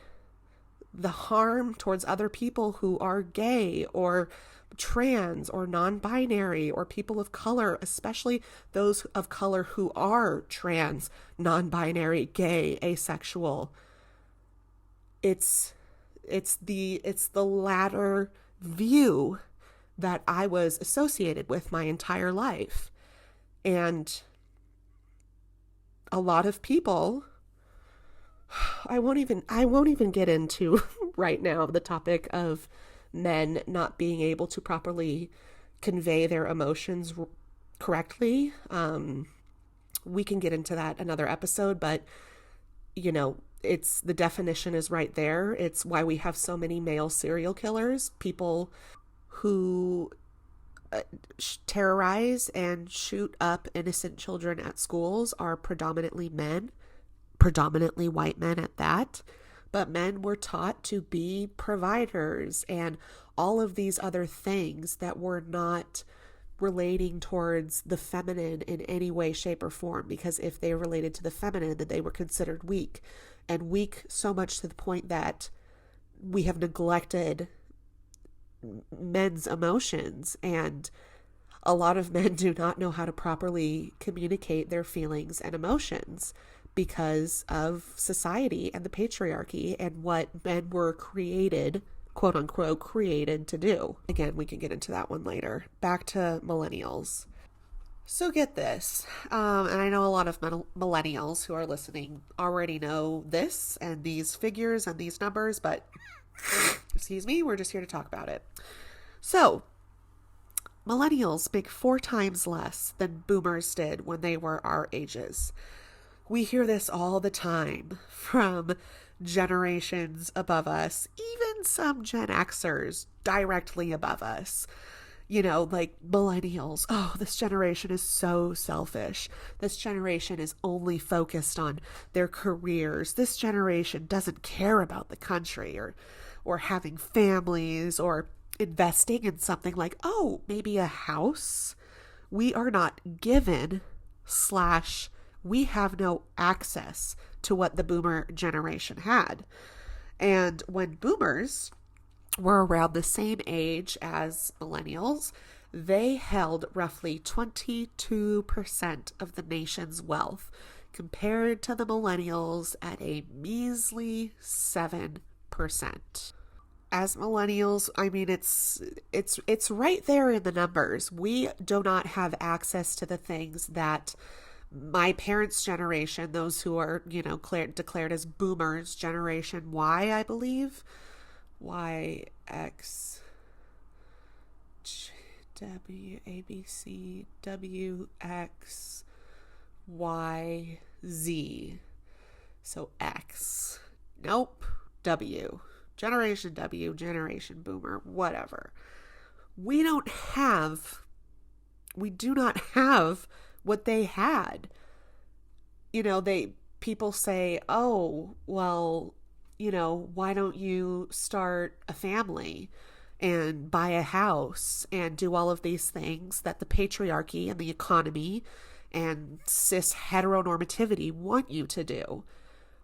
the harm towards other people who are gay or trans or non-binary or people of color, especially those of color who are trans, non-binary, gay, asexual, it's the latter view that I was associated with my entire life. And a lot of people, I won't even get into right now the topic of men not being able to properly convey their emotions correctly. We can get into that another episode, but you know, the definition is right there. It's why we have so many male serial killers, people who terrorize and shoot up innocent children at schools are predominantly men, predominantly white men at that. But men were taught to be providers and all of these other things that were not relating towards the feminine in any way, shape, or form, because if they related to the feminine, then they were considered weak, and weak so much to the point that we have neglected men's emotions, and a lot of men do not know how to properly communicate their feelings and emotions because of society and the patriarchy and what men were created, quote unquote, created to do. Again, we can get into that one later. Back to millennials. So get this, and I know a lot of millennials who are listening already know this and these figures and these numbers, but Excuse me, we're just here to talk about it. So, millennials make 4 times less than boomers did when they were our ages. We hear this all the time from generations above us, even some Gen Xers directly above us. Like millennials, oh, this generation is so selfish. This generation is only focused on their careers. This generation doesn't care about the country or having families or investing in something like, oh, maybe a house. We are not given / we have no access to what the boomer generation had. And when boomers were around the same age as millennials, they held roughly 22% of the nation's wealth, compared to the millennials at a measly 7%. As millennials, I mean, it's right there in the numbers. We do not have access to the things that my parents' generation, those who are, declared as boomers, Generation Y, I believe, Y, X, W, A, B, C, W, X, Y, Z. So X. Nope. W. Generation W, Generation Boomer, whatever. We do not have what they had. People say, oh, well, why don't you start a family and buy a house and do all of these things that the patriarchy and the economy and cis heteronormativity want you to do?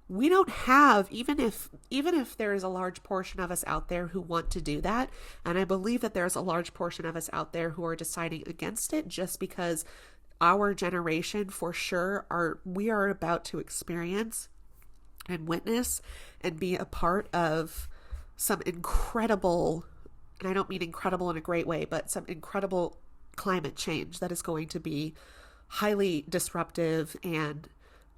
We don't have, even if there is a large portion of us out there who want to do that, and I believe that there's a large portion of us out there who are deciding against it just because our generation for sure we are about to experience and witness and be a part of some incredible, and I don't mean incredible in a great way, but some incredible climate change that is going to be highly disruptive and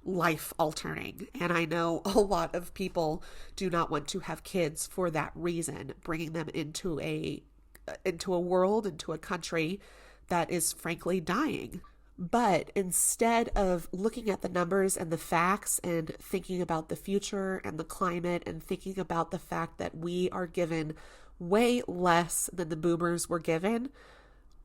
life altering. And I know a lot of people do not want to have kids for that reason, bringing them into a world, into a country that is frankly dying. But instead of looking at the numbers and the facts and thinking about the future and the climate and thinking about the fact that we are given way less than the boomers were given,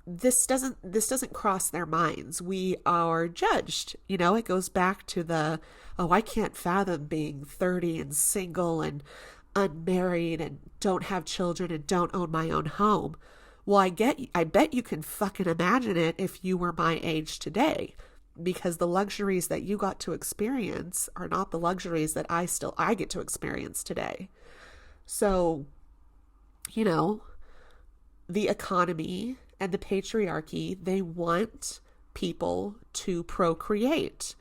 this doesn't cross their minds. We are judged. It goes back to I can't fathom being 30 and single and unmarried and don't have children and don't own my own home. Well, I bet you can fucking imagine it if you were my age today, because the luxuries that you got to experience are not the luxuries that I get to experience today. So, the economy and the patriarchy, they want people to procreate.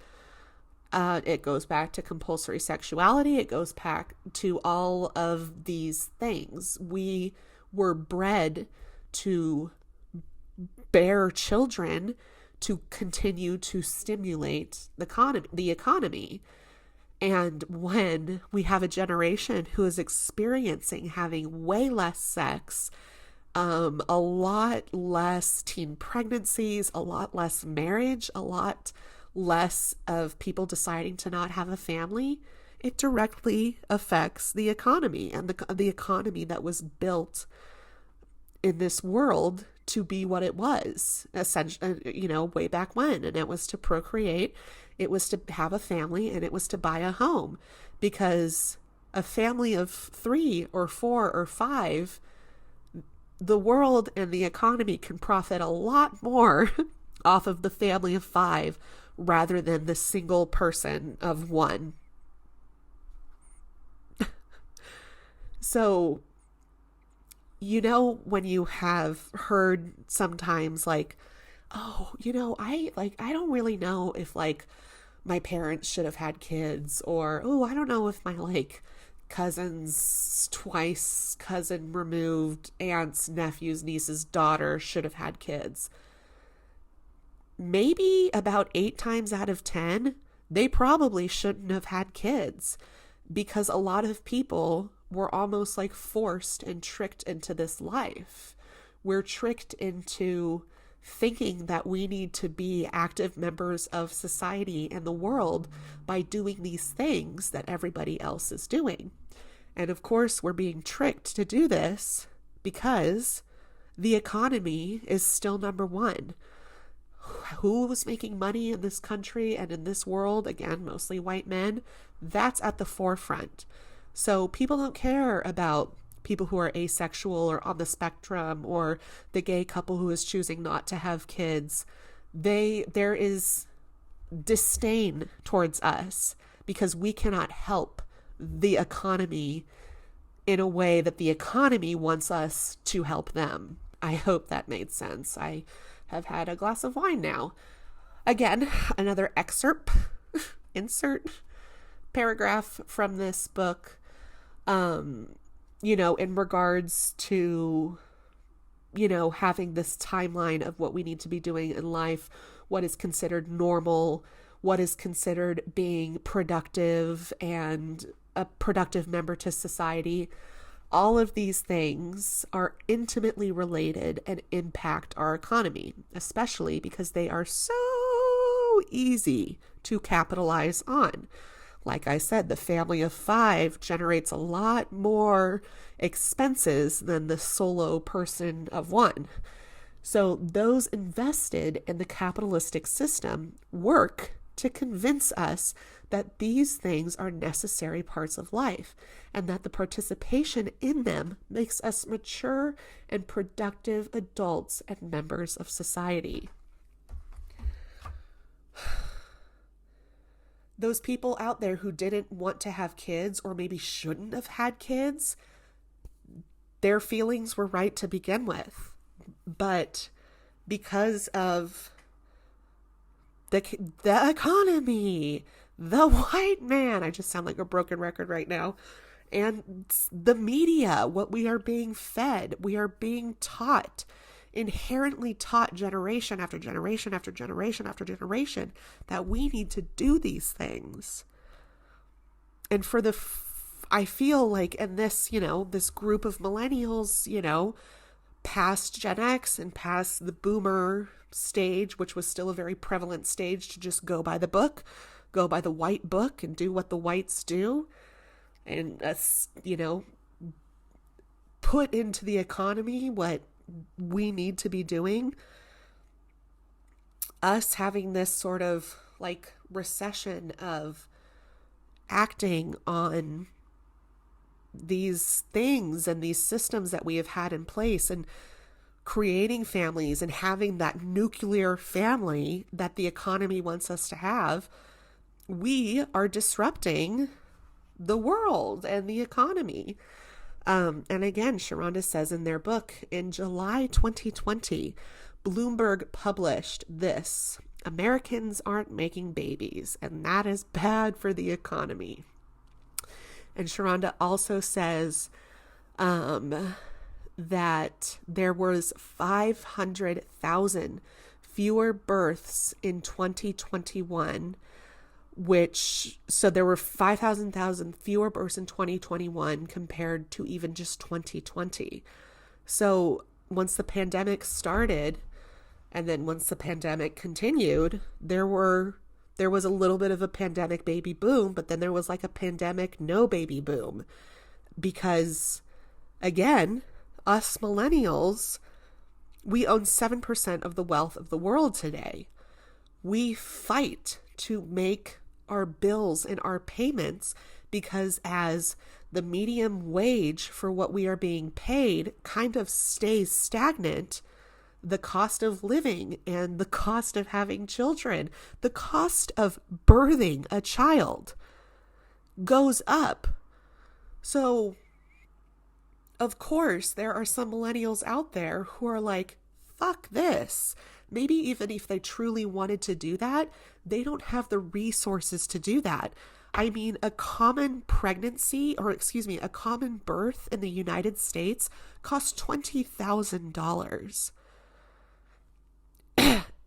It goes back to compulsory sexuality. It goes back to all of these things. We were bred to bear children to continue to stimulate the economy. And when we have a generation who is experiencing having way less sex, a lot less teen pregnancies, a lot less marriage, a lot less of people deciding to not have a family, it directly affects the economy and the economy that was built in this world to be what it was, essentially, way back when. And it was to procreate, it was to have a family, and it was to buy a home, because a family of 3 or 4 or 5, the world and the economy can profit a lot more off of the family of 5 rather than the single person of 1. So, when you have heard sometimes like, oh, I don't really know if my parents should have had kids, or, oh, I don't know if my cousins twice, cousin removed, aunts, nephews, nieces, daughter should have had kids. Maybe about 8 times out of 10, they probably shouldn't have had kids, because a lot of people we're almost like forced and tricked into this life. We're tricked into thinking that we need to be active members of society and the world by doing these things that everybody else is doing. And of course, we're being tricked to do this because the economy is still number one. Who was making money in this country and in this world? Again, mostly white men. That's at the forefront. So people don't care about people who are asexual or on the spectrum or the gay couple who is choosing not to have kids. There is disdain towards us because we cannot help the economy in a way that the economy wants us to help them. I hope that made sense. I have had a glass of wine now. Again, another insert paragraph from this book, in regards to, having this timeline of what we need to be doing in life, what is considered normal, what is considered being productive and a productive member to society. All of these things are intimately related and impact our economy, especially because they are so easy to capitalize on. Like I said, the family of 5 generates a lot more expenses than the solo person of 1. So those invested in the capitalistic system work to convince us that these things are necessary parts of life and that the participation in them makes us mature and productive adults and members of society. Those people out there who didn't want to have kids or maybe shouldn't have had kids, their feelings were right to begin with. But because of the economy, the white man, I just sound like a broken record right now, and the media, what we are being fed, we are being taught, inherently taught generation after generation after generation after generation that we need to do these things. And for I feel like in this, this group of millennials, past Gen X and past the boomer stage, which was still a very prevalent stage to just go by the book, go by the white book and do what the whites do. And, put into the economy what we need to be doing. Us having this sort of like recession of acting on these things and these systems that we have had in place and creating families and having that nuclear family that the economy wants us to have, we are disrupting the world and the economy. And again, Sharonda says in their book, in July 2020, Bloomberg published this: Americans aren't making babies, and that is bad for the economy. And Sharonda also says that there was 500,000 fewer births in 2021, so there were 5,000 fewer births in 2021 compared to even just 2020. So once the pandemic started, and then once the pandemic continued, there was a little bit of a pandemic baby boom, but then there was like a pandemic no baby boom. Because again, us millennials, we own 7% of the wealth of the world today. We fight to make our bills and our payments because as the medium wage for what we are being paid kind of stays stagnant, the cost of living and the cost of having children, the cost of birthing a child goes up. So, of course, there are some millennials out there who are like, fuck this. Maybe even if they truly wanted to do that, they don't have the resources to do that. I mean, a common a common birth in the United States costs $20,000.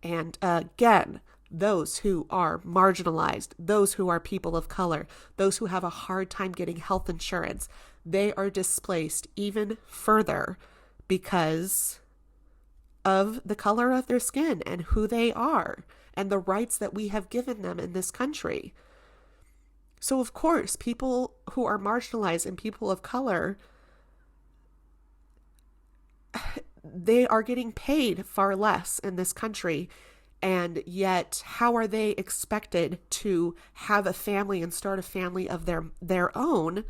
And again, those who are marginalized, those who are people of color, those who have a hard time getting health insurance, they are displaced even further because of the color of their skin and who they are and the rights that we have given them in this country. So of course, people who are marginalized and people of color, they are getting paid far less in this country. And yet, how are they expected to have a family and start a family of their own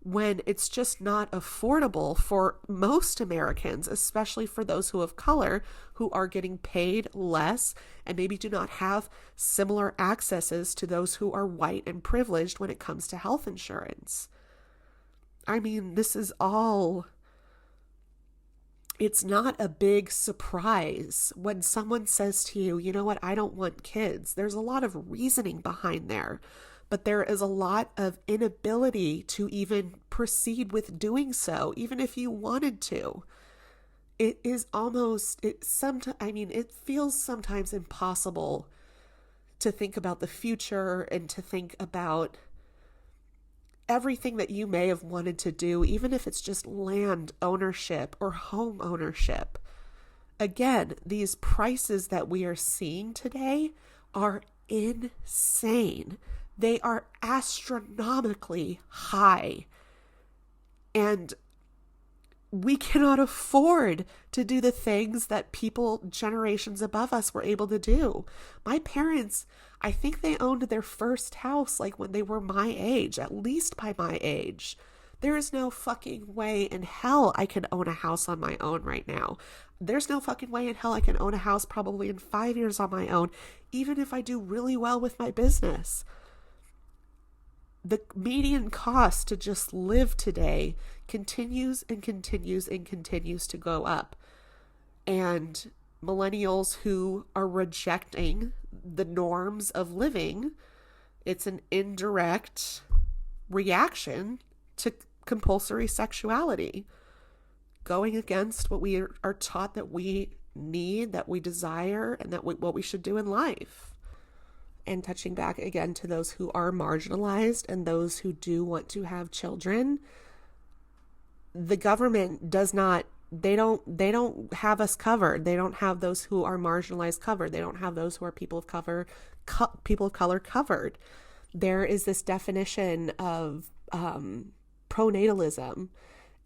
when it's just not affordable for most Americans, especially for those who have color, who are getting paid less and maybe do not have similar accesses to those who are white and privileged when it comes to health insurance? I mean, this is all... It's not a big surprise when someone says to you, you know what, I don't want kids. There's a lot of reasoning behind there, but there is a lot of inability to even proceed with doing so, even if you wanted to. It is almost, it feels sometimes impossible to think about the future and to think about everything that you may have wanted to do, even if it's just land ownership or home ownership. Again, these prices that we are seeing today are insane. They are astronomically high. And we cannot afford to do the things that people generations above us were able to do. My parents, I think they owned their first house like when they were my age, at least by my age. There is no fucking way in hell I can own a house on my own right now. There's no fucking way in hell I can own a house probably in 5 years on my own, even if I do really well with my business. The median cost to just live today continues and continues and continues to go up. And millennials who are rejecting the norms of living, it's an indirect reaction to compulsory sexuality, going against what we are taught that we need, that we desire, and what we should do in life. And touching back again to those who are marginalized and those who do want to have children, the government does not, they don't have us covered. They don't have those who are marginalized covered. They don't have those who are people of color covered. There is this definition of pronatalism,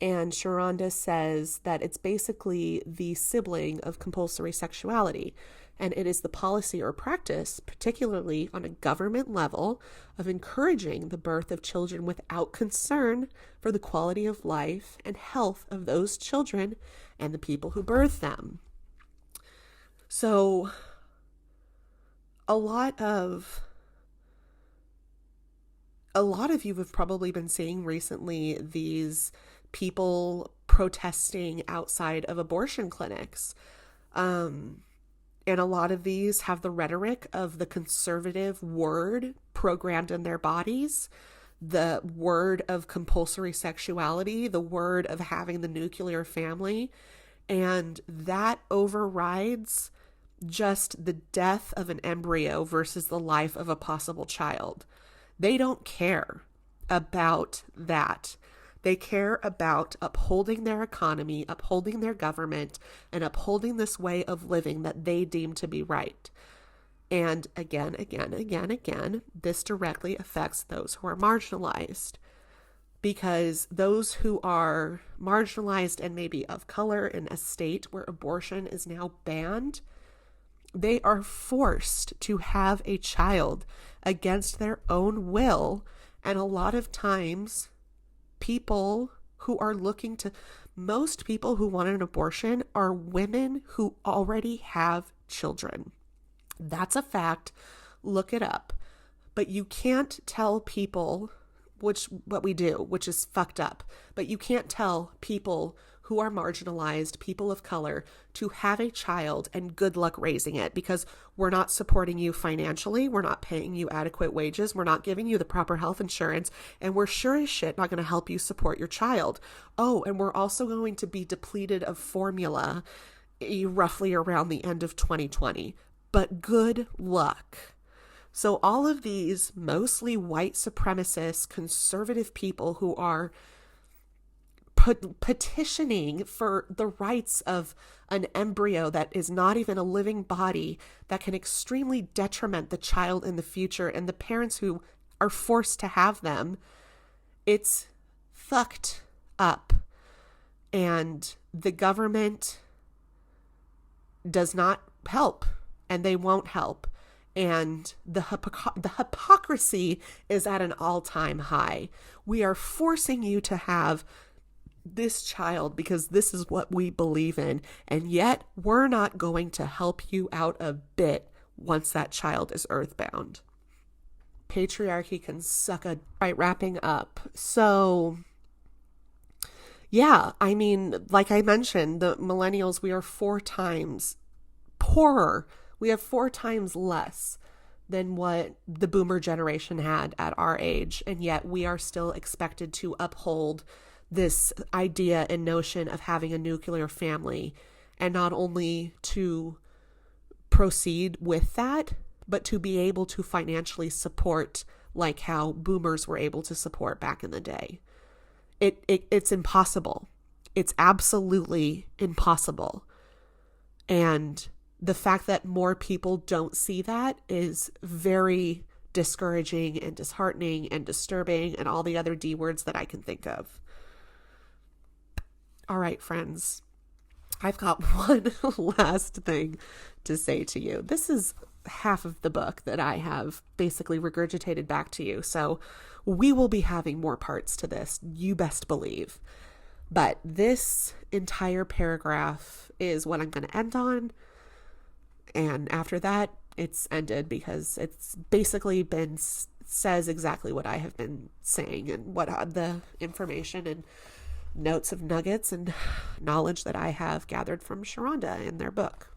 and Sharonda says that it's basically the sibling of compulsory sexuality. And it is the policy or practice, particularly on a government level, of encouraging the birth of children without concern for the quality of life and health of those children and the people who birth them. So a lot of you have probably been seeing recently these people protesting outside of abortion clinics. And a lot of these have the rhetoric of the conservative word programmed in their bodies, the word of compulsory sexuality, the word of having the nuclear family, and that overrides just the death of an embryo versus the life of a possible child. They don't care about that. They care about upholding their economy, upholding their government, and upholding this way of living that they deem to be right. And again, this directly affects those who are marginalized, because those who are marginalized and maybe of color in a state where abortion is now banned, they are forced to have a child against their own will. And a lot of times, people who are most people who want an abortion are women who already have children. That's a fact. Look it up. But you can't tell people, what we do, which is fucked up, but you can't tell people who are marginalized, people of color, to have a child and good luck raising it, because we're not supporting you financially, we're not paying you adequate wages, we're not giving you the proper health insurance, and we're sure as shit not going to help you support your child. Oh, and we're also going to be depleted of formula roughly around the end of 2020. but good luck. So all of these mostly white supremacist conservative people who are petitioning for the rights of an embryo that is not even a living body, that can extremely detriment the child in the future and the parents who are forced to have them, it's fucked up. And the government does not help, and they won't help. And the hypocrisy is at an all-time high. We are forcing you to have this child because this is what we believe in, and yet we're not going to help you out a bit once that child is earthbound. Patriarchy can suck a... Right, wrapping up. So, yeah, I mean, like I mentioned, the millennials, we are 4 times poorer. We have 4 times less than what the boomer generation had at our age, and yet we are still expected to uphold this idea and notion of having a nuclear family, and not only to proceed with that, but to be able to financially support like how boomers were able to support back in the day. It's impossible. It's absolutely impossible. And the fact that more people don't see that is very discouraging and disheartening and disturbing and all the other D words that I can think of. All right, friends, I've got one last thing to say to you. This is half of the book that I have basically regurgitated back to you. So we will be having more parts to this, you best believe. But this entire paragraph is what I'm going to end on. And after that, it's ended because it's basically says exactly what I have been saying and what the information and notes of nuggets and knowledge that I have gathered from Sharonda in their book.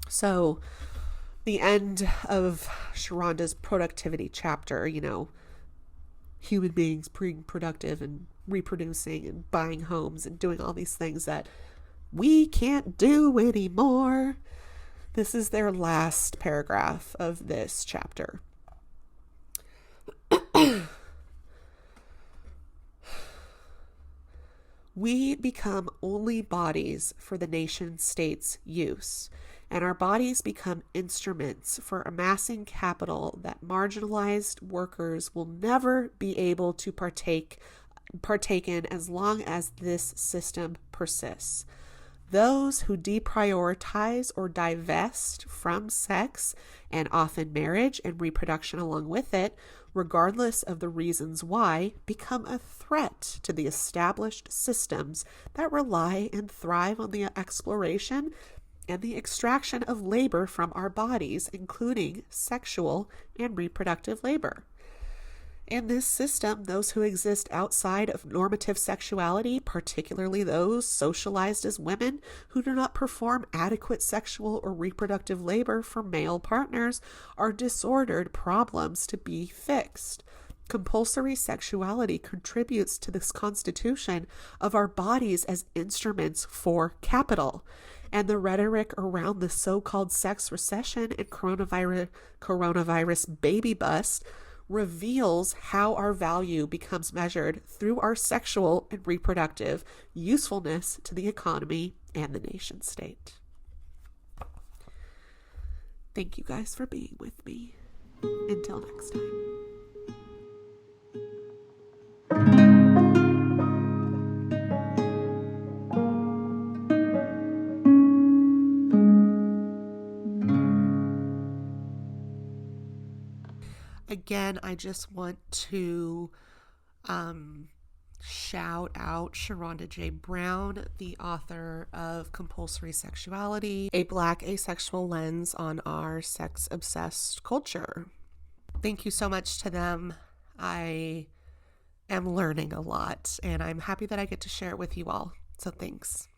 So the end of Sharonda's productivity chapter, human beings being productive and reproducing and buying homes and doing all these things that we can't do anymore. This is their last paragraph of this chapter. We become only bodies for the nation state's use, and our bodies become instruments for amassing capital that marginalized workers will never be able to partake in as long as this system persists. Those who deprioritize or divest from sex, and often marriage and reproduction along with it, regardless of the reasons why, become a threat to the established systems that rely and thrive on the exploration and the extraction of labor from our bodies, including sexual and reproductive labor. In this system, those who exist outside of normative sexuality, particularly those socialized as women who do not perform adequate sexual or reproductive labor for male partners, are disordered problems to be fixed. Compulsory sexuality contributes to this constitution of our bodies as instruments for capital. And the rhetoric around the so-called sex recession and coronavirus baby bust reveals how our value becomes measured through our sexual and reproductive usefulness to the economy and the nation state. Thank you guys for being with me. Until next time. Again, I just want to shout out Sharonda J. Brown, the author of Compulsory Sexuality, a Black asexual lens on our sex-obsessed culture. Thank you so much to them. I am learning a lot, and I'm happy that I get to share it with you all. So thanks.